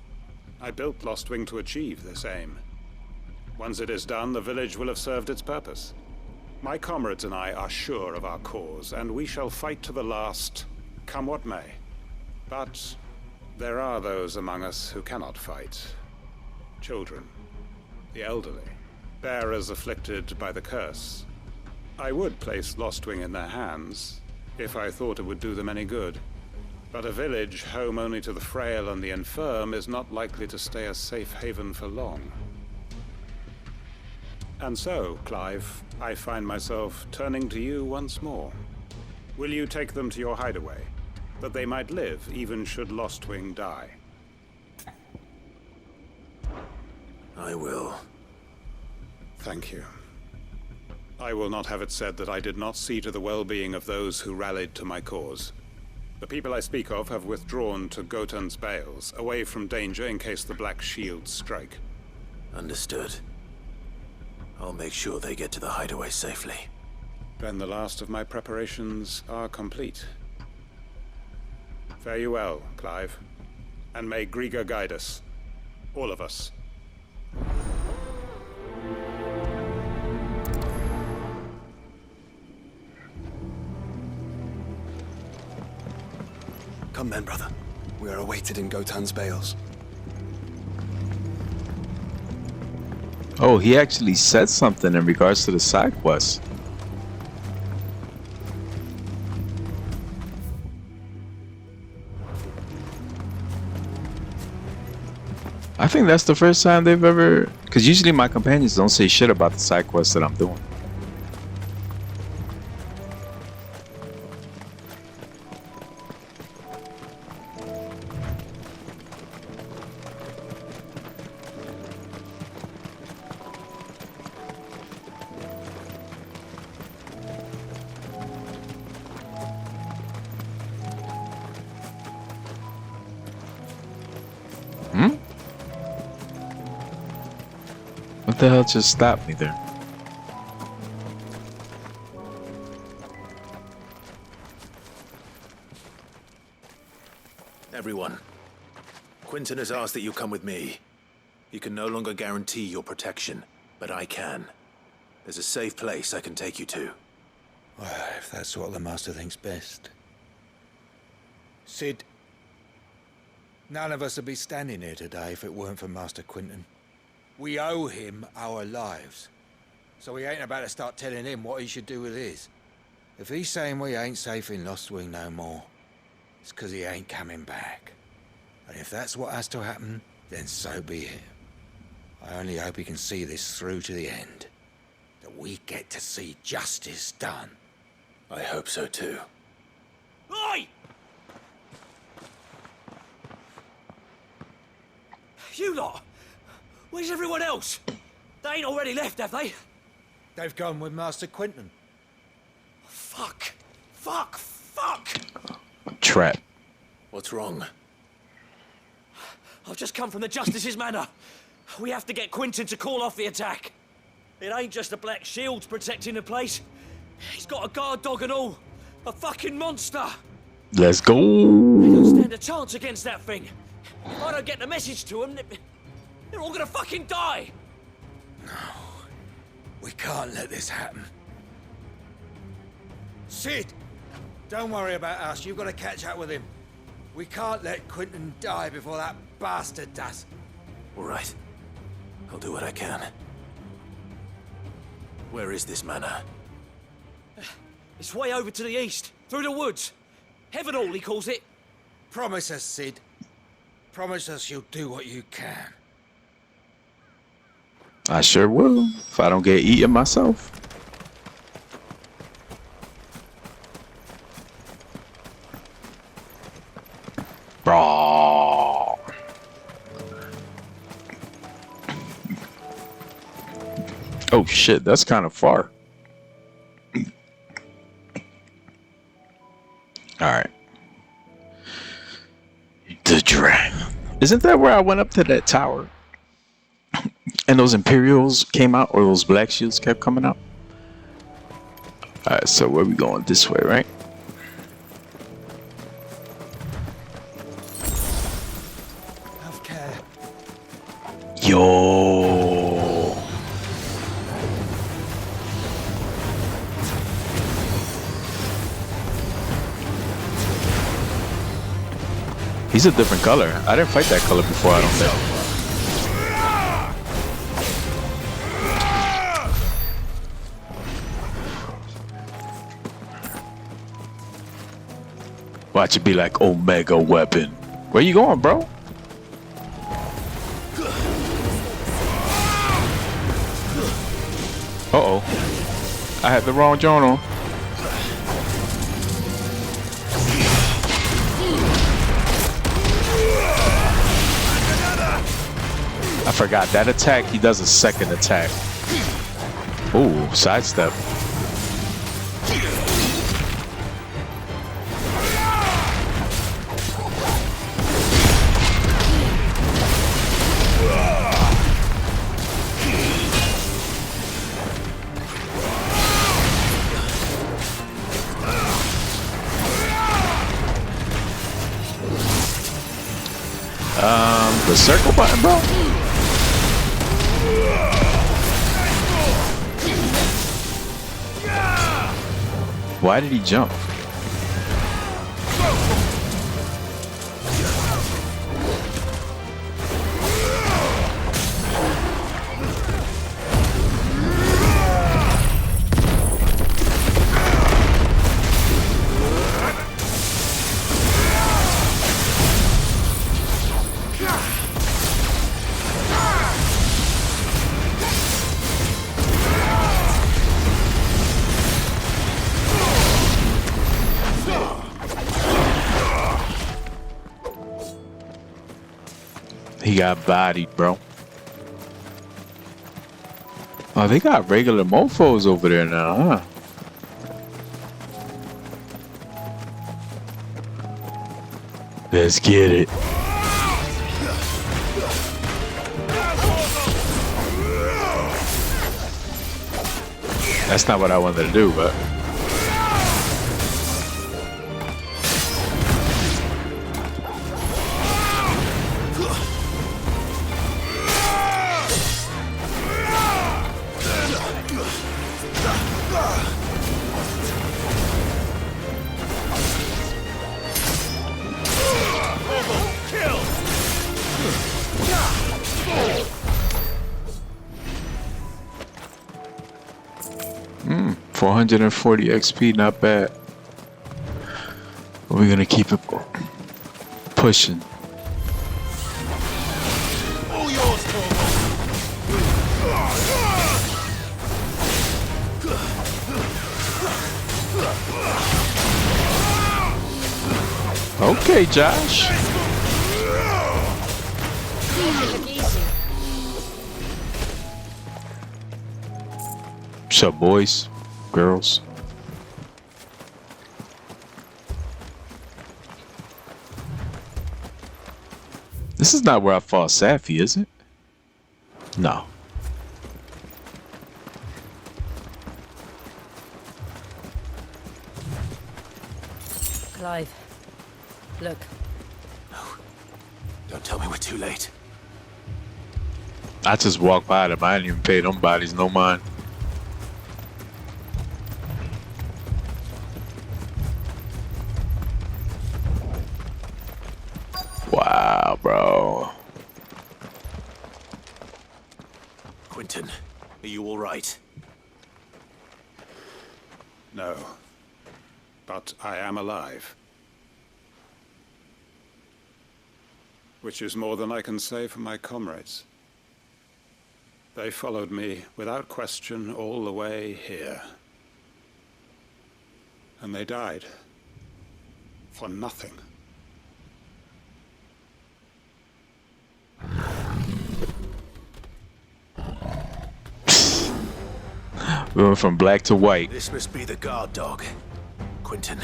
I built Lostwing to achieve this aim. Once it is done, the village will have served its purpose. My comrades and I are sure of our cause, and we shall fight to the last, come what may. But There are those among us who cannot fight. Children, the elderly, bearers afflicted by the curse. I would place Lostwing in their hands, if I thought it would do them any good. But a village home only to the frail and the infirm is not likely to stay a safe haven for long. And so, Clive, I find myself turning to you once more. Will you take them to your hideaway, that they might live even should Lostwing die? I will. Thank you. I will not have it said that I did not see to the well-being of those who rallied to my cause. The people I speak of have withdrawn to Gotan's Bales, away from danger in case the Black Shields strike. Understood. I'll make sure they get to the hideaway safely. Then the last of my preparations are complete. Fare you well, Clive. And may Griga guide us. All of us. Come then, brother. We are awaited in Gotan's Bales. Oh, he actually said something in regards to the side quest. I think that's the first time they've ever... Because usually my companions don't say shit about the side quests that I'm doing. What the hell just stopped me there? Everyone, Quinton has asked that you come with me. He can no longer guarantee your protection, but I can. There's a safe place I can take you to. Well, if that's what the Master thinks best. Sid, none of us would be standing here today if it weren't for Master Quinton. We owe him our lives. So we ain't about to start telling him what he should do with his. If he's saying we ain't safe in Lostwing no more, it's 'cause he ain't coming back. And if that's what has to happen, then so be it. I only hope he can see this through to the end. That we get to see justice done. I hope so too. Oi! You lot! Where's everyone else? They ain't already left, have they? They've gone with Master Quinton. Fuck! Fuck! Fuck! Trap. What's wrong? I've just come from the Justice's manor. We have to get Quinton to call off the attack. It ain't just the Black Shields protecting the place. He's got a guard dog and all. A fucking monster. Let's go. They don't stand a chance against that thing. If I don't get the message to them, they're all gonna fucking die. No. We can't let this happen. Sid! Don't worry about us. You've got to catch up with him. We can't let Quinton die before that bastard does. All right. I'll do what I can. Where is this manor? It's way over to the east, through the woods. Heavenhall, he calls it. Promise us, Sid. Promise us you'll do what you can. I sure will, if I don't get eaten myself. Bro. Oh shit, that's kind of far. Alright. The dragon. Isn't that where I went up to that tower? And those Imperials came out, or those Black Shields kept coming out? Alright, so where we going? This way, right? Have care. Yo. He's a different color. I didn't fight that color before, I don't think. Watch it be like Omega weapon. Where you going, bro? Uh-oh. I had the wrong joint on. I forgot that attack. He does a second attack. Ooh, sidestep. The circle button, bro? Why did he jump? He got bodied, bro. Oh, they got regular mofos over there now, huh? Let's get it. That's not what I wanted to do, but... Hmm, 440 XP, not bad. We're gonna keep it pushing. All yours, Okay, Josh. What's up, boys, girls? This is not where I fought Safi, is it? No. Clive, look. No. Don't tell me we're too late. I just walked by them. I didn't even pay them bodies no mind. Wow, bro. Quentin, are you all right? No. But I am alive. Which is more than I can say for my comrades. They followed me without question all the way here. And they died. For nothing. We went from black to white. This must be the guard dog. Quentin.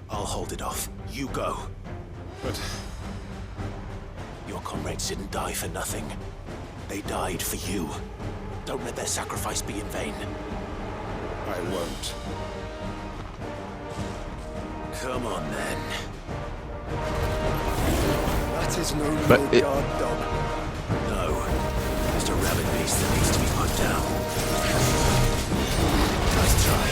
I'll hold it off. You go. But... your comrades didn't die for nothing. They died for you. Don't let their sacrifice be in vain. I won't. Come on, then. That is no But real guard dog. No. Just a rabid beast that needs to be put down. Nice try.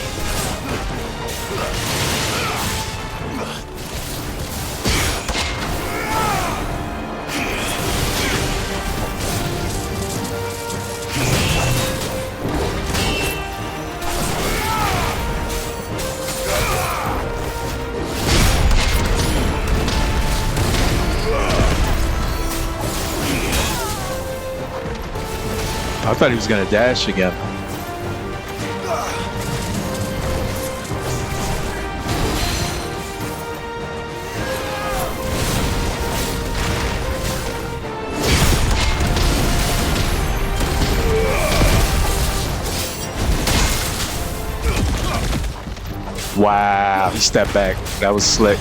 I thought he was gonna dash again. Wow, he stepped back. That was slick.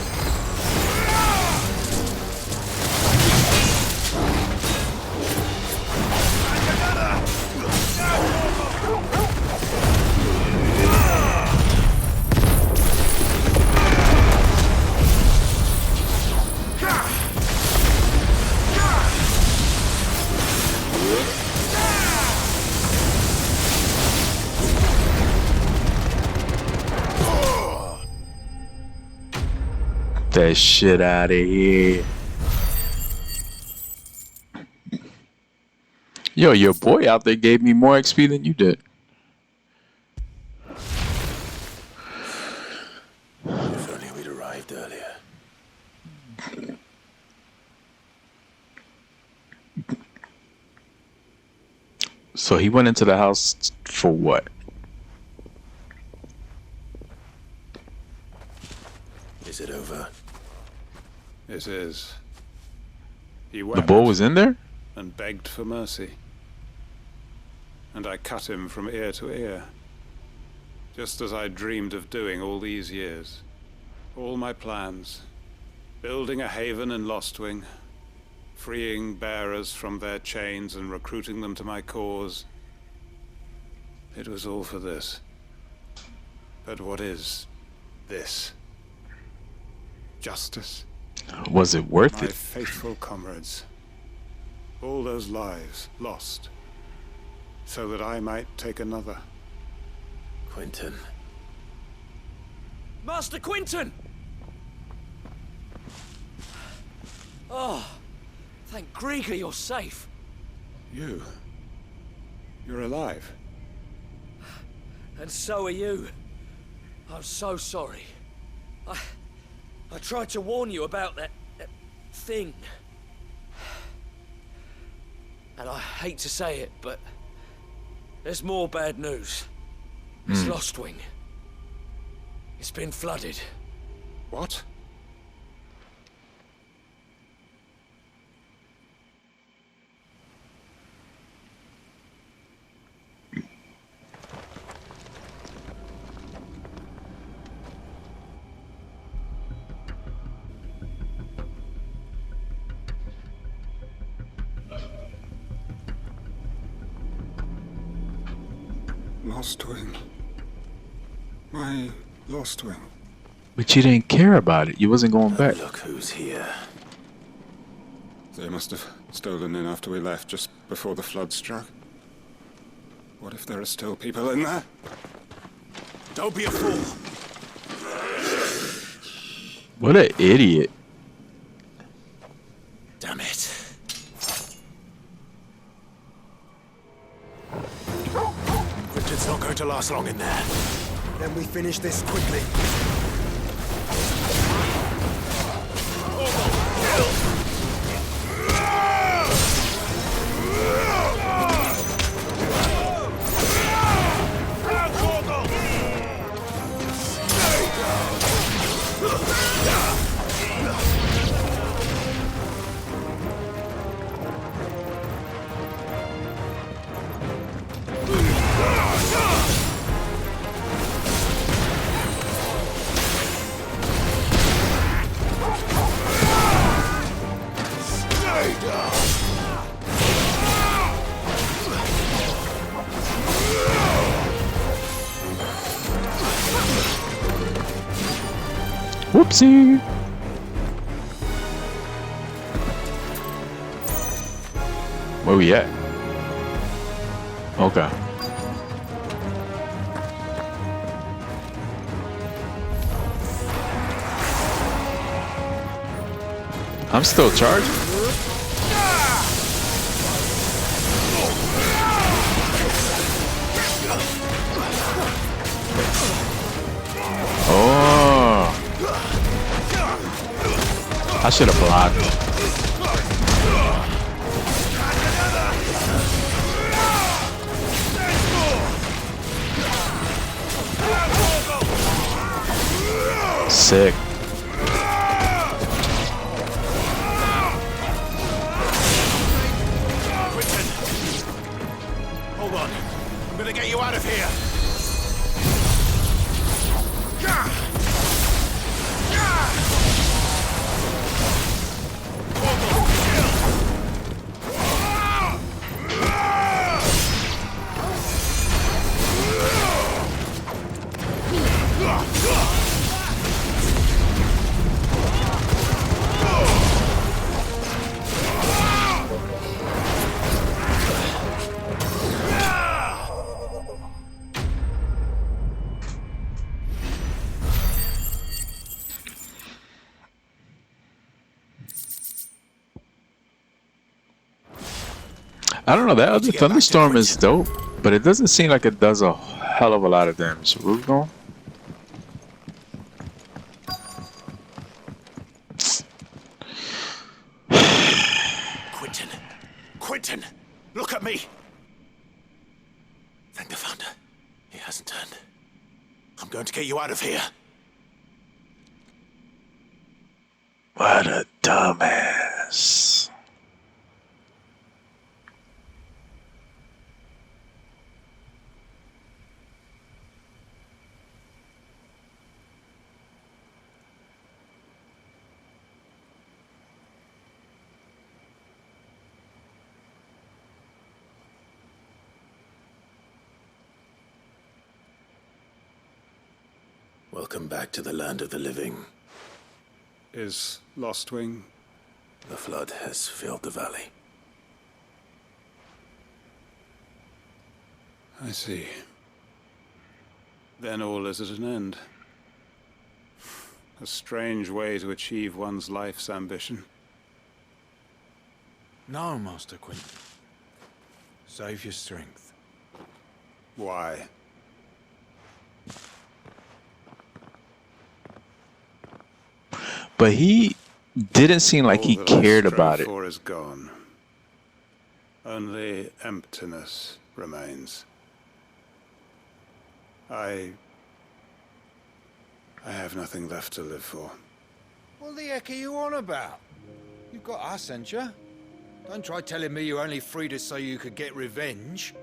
That shit out of here. Yo, your boy out there gave me more XP than you did. If only we'd arrived earlier. So he went into the house for what? Is it over? It is. He The wept bull was in there? and begged for mercy. And I cut him from ear to ear. Just as I dreamed of doing all these years. All my plans. Building a haven in Lostwing. Freeing bearers from their chains and recruiting them to my cause. It was all for this. But what is this? Justice? Was it worth My it? faithful comrades. All those lives lost. So that I might take another. Quentin. Master Quentin! Oh, thank Grieger you're safe. You? You're alive? And so are you. I'm so sorry. I tried to warn you about that thing. And I hate to say it, but there's more bad news. It's Lostwing. It's been flooded. What? Lostwing. My Lostwing. But you didn't care about it. You wasn't going back. Look who's here. They must have stolen in after we left, just before the flood struck. What if there are still people in there? Don't be a fool. What an idiot. Damn it. Quentin's not going to last long in there. Then we finish this quickly. Whoopsie. Where we at? Okay. I'm still charged. Oh. I should have blocked. Sick. Hold on. I'm gonna get you out of here. I don't know, that other thunderstorm is dope, but it doesn't seem like it does a hell of a lot of damage. Where we going? Quentin, look at me. Thank the Founder. He hasn't turned. I'm going to get you out of here. What a dumbass. Welcome back to the land of the living. Is Lostwing? The flood has filled the valley. I see. Then all is at an end. A strange way to achieve one's life's ambition. No, Master Quentin. Save your strength. Why? But he didn't seem like he All that cared I strove about it. for is gone. Only emptiness remains. I have nothing left to live for. What the heck are you on about? You've got us, ain't you? Don't try telling me you only freed us so you could get revenge.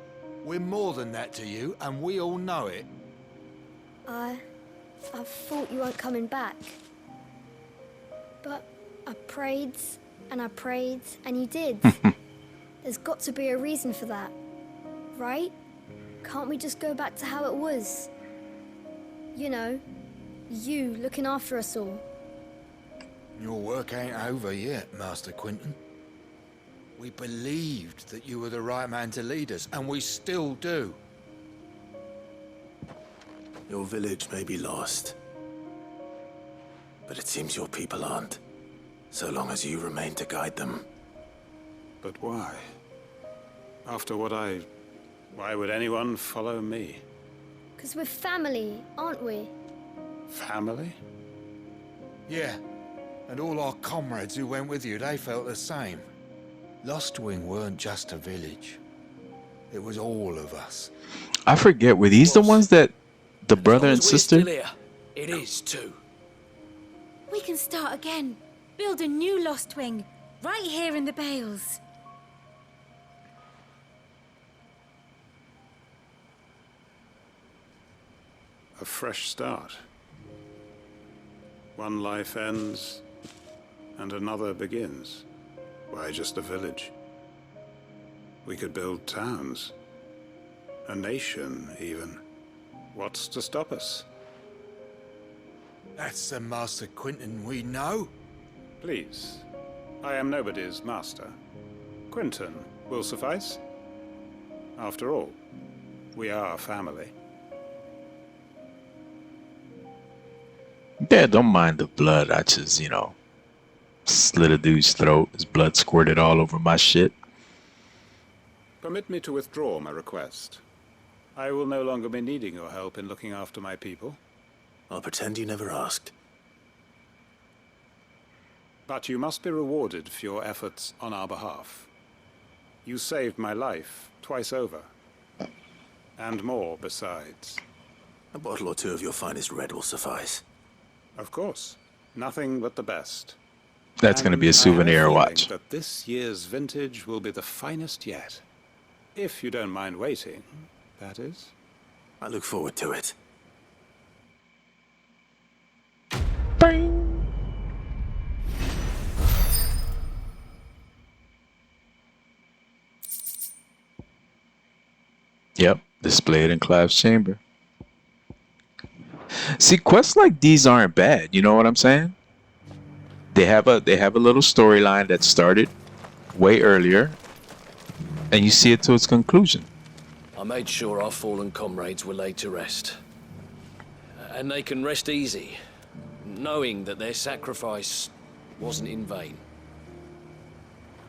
We're more than that to you, and we all know it. I thought you weren't coming back. But I prayed, and you did. There's got to be a reason for that, right? Can't we just go back to how it was? You know, you looking after us all. Your work ain't over yet, Master Quentin. We believed that you were the right man to lead us, and we still do. Your village may be lost, but it seems your people aren't, so long as you remain to guide them. But why? After what why would anyone follow me? 'Cause we're family, aren't we? Family? Yeah, and all our comrades who went with you, they felt the same. Lostwing weren't just a village. It was all of us. I forget, were these the ones that the brother and sister? It is too. We can start again. Build a new Lostwing, right here in the Bales. A fresh start. One life ends, and another begins. Why just a village? We could build towns. A nation, even. What's to stop us? That's the Master Quentin we know. Please. I am nobody's master. Quentin will suffice. After all, we are family. Yeah, don't mind the blood. I just, slit a dude's throat. His blood squirted all over my shit. Permit me to withdraw my request. I will no longer be needing your help in looking after my people. I'll pretend you never asked. But you must be rewarded for your efforts on our behalf. You saved my life twice over. And more besides. A bottle or two of your finest red will suffice. Of course. Nothing but the best. That's going to be a souvenir watch. That this year's vintage will be the finest yet. If you don't mind waiting, that is. I look forward to it. Bing. Yep, displayed in Clive's chamber. See, quests like these aren't bad. You know what I'm saying? They have a little storyline that started way earlier, and you see it to its conclusion. I made sure our fallen comrades were laid to rest, and they can rest easy, knowing that their sacrifice wasn't in vain.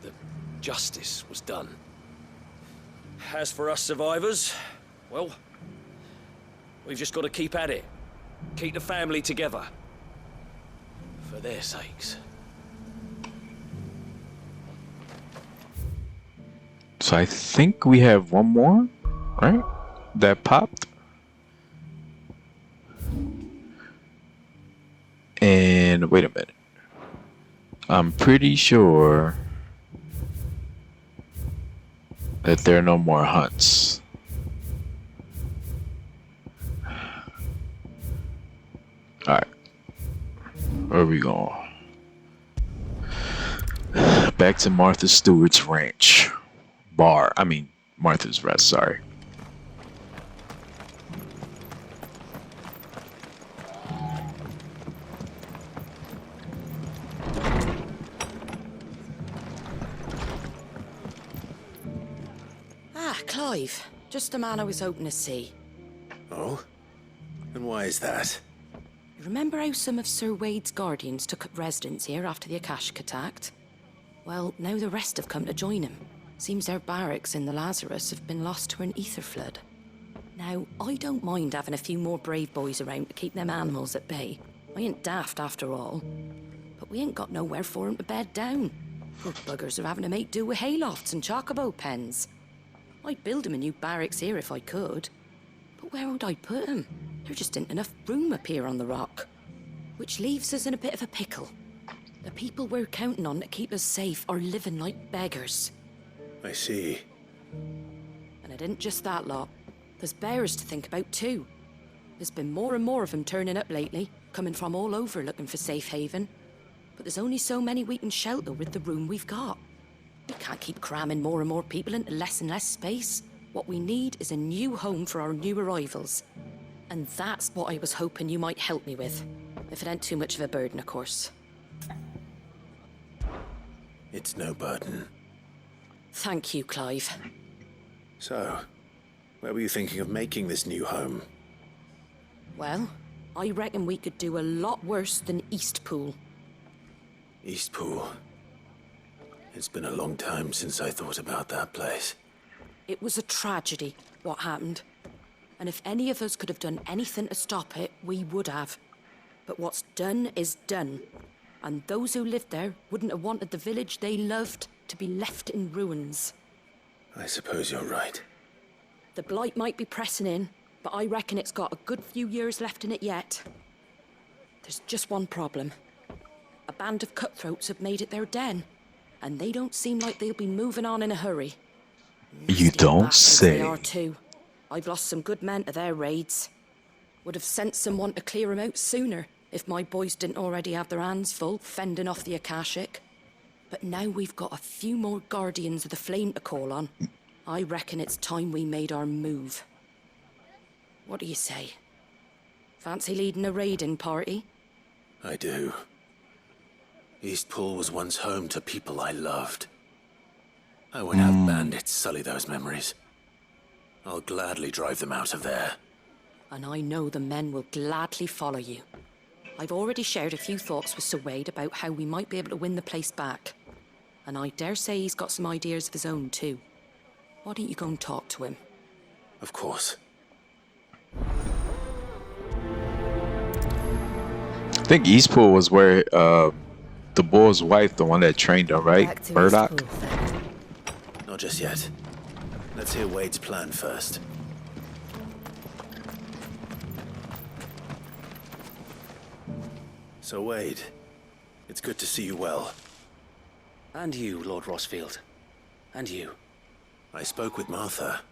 That justice was done. As for us survivors, well, we've just got to keep at it. Keep the family together. For their sakes. So I think we have one more, right? That popped. And wait a minute. I'm pretty sure that there are no more hunts. Alright. Where are we going? Back to Martha Stewart's ranch. Martha's Rest, sorry. Ah, Clive. Just the man I was hoping to see. Oh? And why is that? You remember how some of Sir Wade's guardians took up residence here after the Akashic attacked? Well, now the rest have come to join him. Seems their barracks in the Lazarus have been lost to an ether flood. Now, I don't mind having a few more brave boys around to keep them animals at bay. I ain't daft after all. But we ain't got nowhere for 'em to bed down. Poor buggers are having to make do with haylofts and chocobo pens. I'd build 'em a new barracks here if I could. But where would I put 'em? There just ain't enough room up here on the rock. Which leaves us in a bit of a pickle. The people we're counting on to keep us safe are living like beggars. I see. And it ain't just that lot. There's bears to think about too. There's been more and more of them turning up lately, coming from all over looking for safe haven. But there's only so many we can shelter with the room we've got. We can't keep cramming more and more people into less and less space. What we need is a new home for our new arrivals. And that's what I was hoping you might help me with. If it ain't too much of a burden, of course. It's no burden. Thank you, Clive. So, where were you thinking of making this new home? Well, I reckon we could do a lot worse than Eastpool. Eastpool. It's been a long time since I thought about that place. It was a tragedy, what happened. And if any of us could have done anything to stop it, we would have. But what's done is done. And those who lived there wouldn't have wanted the village they loved to be left in ruins. I suppose you're right. The Blight might be pressing in, but I reckon it's got a good few years left in it yet. There's just one problem. A band of cutthroats have made it their den, and they don't seem like they'll be moving on in a hurry. You don't say. They are too. I've lost some good men to their raids. Would have sent someone to clear them out sooner if my boys didn't already have their hands full fending off the Akashic. But now we've got a few more guardians of the flame to call on. I reckon it's time we made our move. What do you say? Fancy leading a raiding party? I do. Eastpool was once home to people I loved. I won't have bandits sully those memories. I'll gladly drive them out of there. And I know the men will gladly follow you. I've already shared a few thoughts with Sir Wade about how we might be able to win the place back. And I dare say he's got some ideas of his own too. Why don't you go and talk to him? Of course. I think Eastpool was where the bull's wife, the one that trained her, right? Murdoch? Not just yet. Let's hear Wade's plan first. So Wade, it's good to see you well. And you, Lord Rosfield. And you. I spoke with Martha.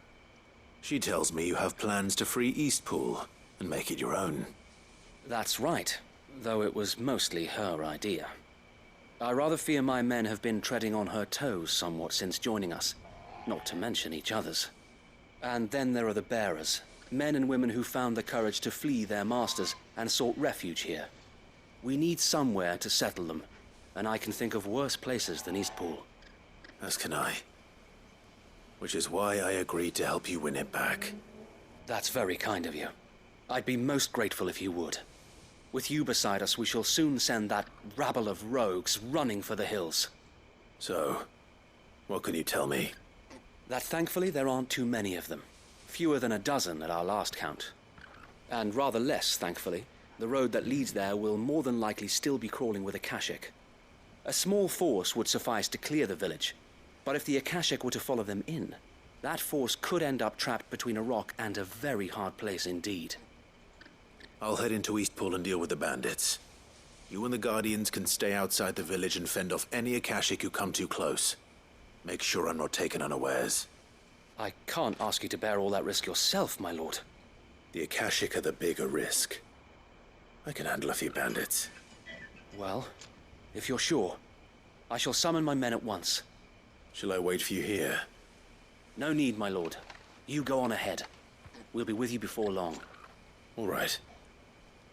She tells me you have plans to free Eastpool and make it your own. That's right, though it was mostly her idea. I rather fear my men have been treading on her toes somewhat since joining us, not to mention each other's. And then there are the bearers, men and women who found the courage to flee their masters and sought refuge here. We need somewhere to settle them, and I can think of worse places than Eastpool. As can I. Which is why I agreed to help you win it back. That's very kind of you. I'd be most grateful if you would. With you beside us, we shall soon send that rabble of rogues running for the hills. So, what can you tell me? That thankfully there aren't too many of them. Fewer than a dozen at our last count. And rather less, thankfully, the road that leads there will more than likely still be crawling with Akashic. A small force would suffice to clear the village, but if the Akashic were to follow them in, that force could end up trapped between a rock and a very hard place indeed. I'll head into Eastpool and deal with the bandits. You and the Guardians can stay outside the village and fend off any Akashic who come too close. Make sure I'm not taken unawares. I can't ask you to bear all that risk yourself, my lord. The Akashic are the bigger risk. I can handle a few bandits. Well, if you're sure, I shall summon my men at once. Shall I wait for you here? No need, my lord. You go on ahead. We'll be with you before long. All right.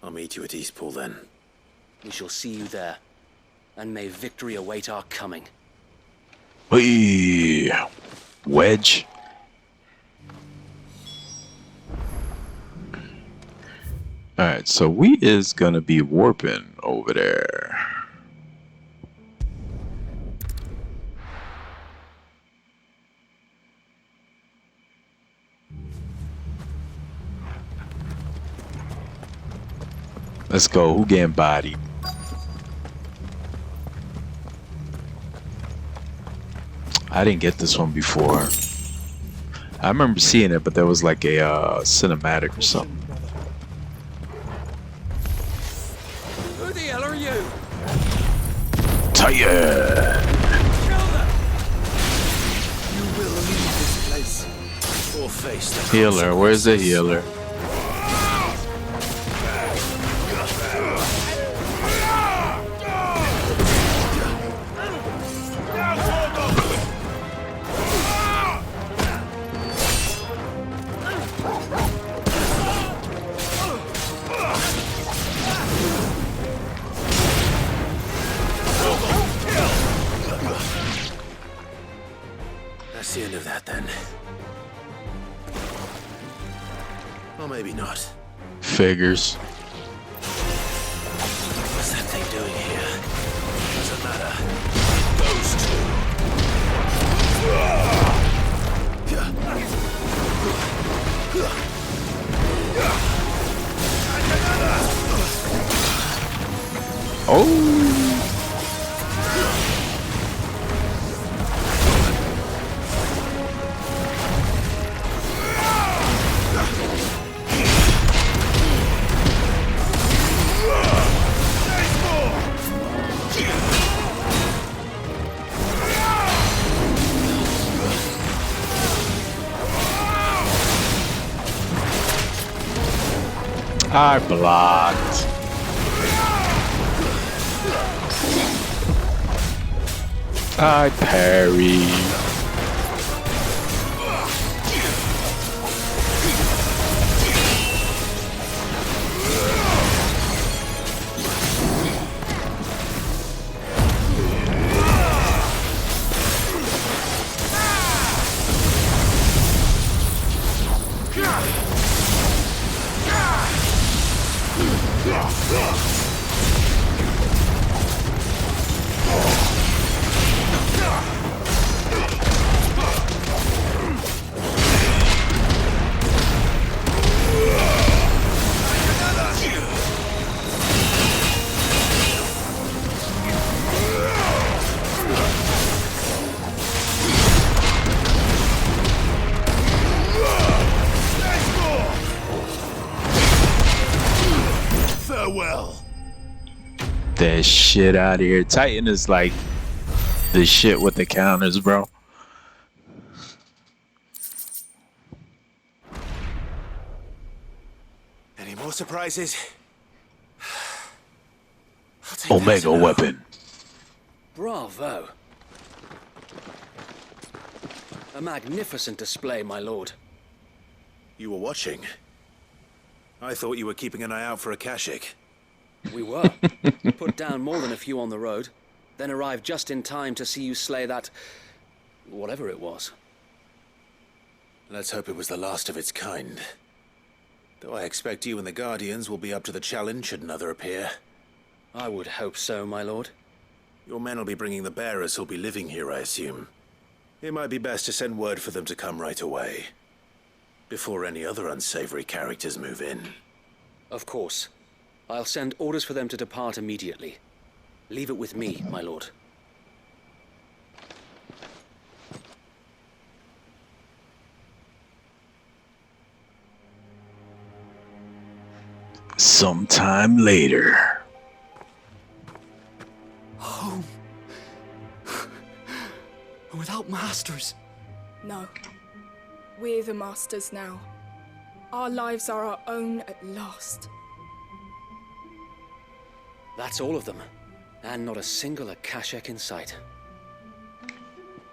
I'll meet you at Eastpool then. We shall see you there. And may victory await our coming. Whee! Wedge. Alright, so we is gonna be warping over there. Let's go. Who getting bodied? I didn't get this one before. I remember seeing it, but there was like a cinematic or something. Who the hell are you? Saiyan! You will leave this place. Or face the Healer, where's the healer? That's the end of that then. Or maybe not. Figures. What's that thing doing here? Doesn't matter. Those Oh! I blocked. I parry. that shit out of here. Titan is like the shit with the counters, bro. Any more surprises? Omega weapon. Bravo. A magnificent display, my lord. You were watching. I thought you were keeping an eye out for a Kashik. We were. Put down more than a few on the road, then arrived just in time to see you slay that... whatever it was. Let's hope it was the last of its kind. Though I expect you and the Guardians will be up to the challenge should another appear. I would hope so, my lord. Your men will be bringing the bearers who'll be living here, I assume. It might be best to send word for them to come right away, before any other unsavory characters move in. Of course. I'll send orders for them to depart immediately. Leave it with me, my lord. Sometime later. Home. Without masters. No. We're the masters now. Our lives are our own at last. That's all of them. And not a single Akashek in sight.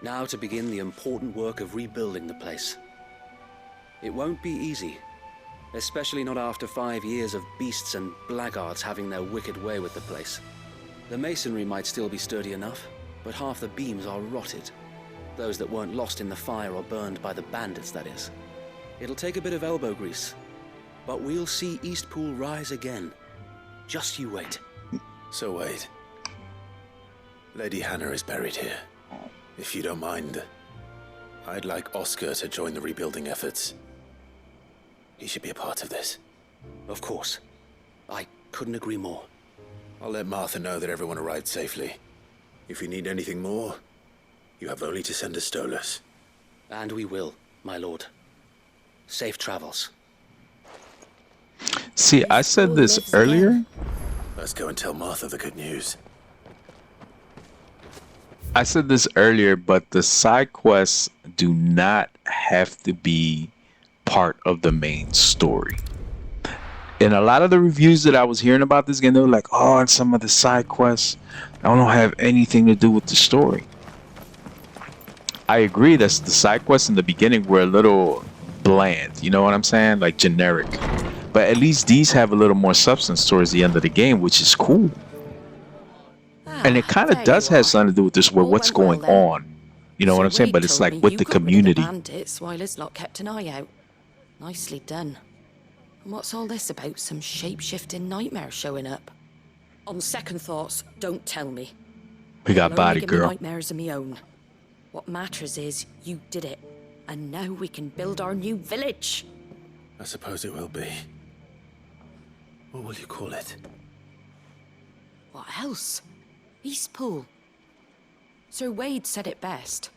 Now to begin the important work of rebuilding the place. It won't be easy. Especially not after 5 years of beasts and blackguards having their wicked way with the place. The masonry might still be sturdy enough, but half the beams are rotted. Those that weren't lost in the fire or burned by the bandits, that is. It'll take a bit of elbow grease, but we'll see Eastpool rise again. Just you wait. So wait. Lady Hannah is buried here. If you don't mind, I'd like Oscar to join the rebuilding efforts. He should be a part of this. Of course. I couldn't agree more. I'll let Martha know that everyone arrived safely. If you need anything more, you have only to send a Stolas. And we will, my lord. Safe travels. See, I said this earlier. Let's go and tell Martha the good news. I said this earlier, but the side quests do not have to be part of the main story. In a lot of the reviews that I was hearing about this game, they were like, oh, and some of the side quests don't have anything to do with the story. I agree that the side quests in the beginning were a little bland, you know what I'm saying? Like generic. But at least these have a little more substance towards the end of the game, which is cool. And it kind of does have something to do with this, with what's going on. You know what I'm saying? But it's like with the community. Bandits while his lot kept an eye out. Nicely done. And what's all this about? Some shape-shifting nightmare showing up? On second thoughts, don't tell me. We got body, girl. Nightmares of my own. What matters is you did it, and now we can build our new village. I suppose it will be. What will you call it? What else? Eastpool. Sir Wade said it best.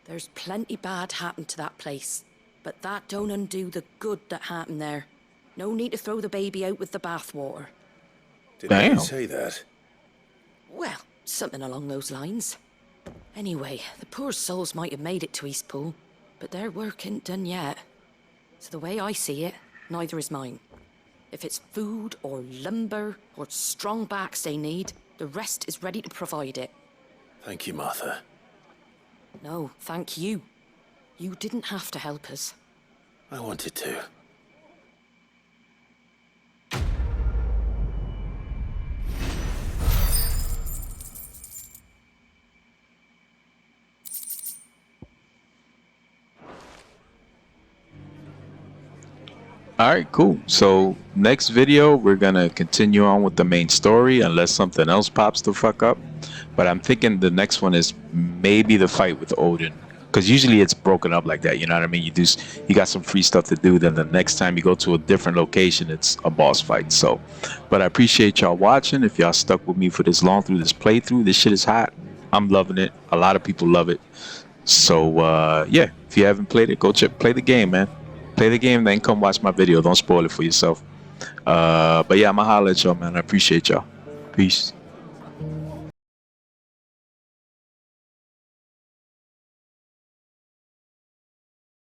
There's plenty bad happened to that place, but that don't undo the good that happened there. No need to throw the baby out with the bathwater. Did you say that? Well, something along those lines. Anyway, the poor souls might have made it to Eastpool, but their work ain't done yet. So the way I see it, neither is mine. If it's food or lumber or strong backs they need, the rest is ready to provide it. Thank you, Martha. No, thank you. You didn't have to help us. I wanted to. Alright, cool. So next video we're gonna continue on with the main story unless something else pops the fuck up. But I'm thinking the next one is maybe the fight with Odin. Because usually it's broken up like that, you know what I mean? You got some free stuff to do, then the next time you go to a different location, it's a boss fight. So, but I appreciate y'all watching. If y'all stuck with me for this long through this playthrough, this shit is hot. I'm loving it. A lot of people love it. So, yeah, if you haven't played it, go play the game, man. Play the game, then come watch my video. Don't spoil it for yourself. But yeah, I'ma holler at y'all, man. I appreciate y'all. Peace.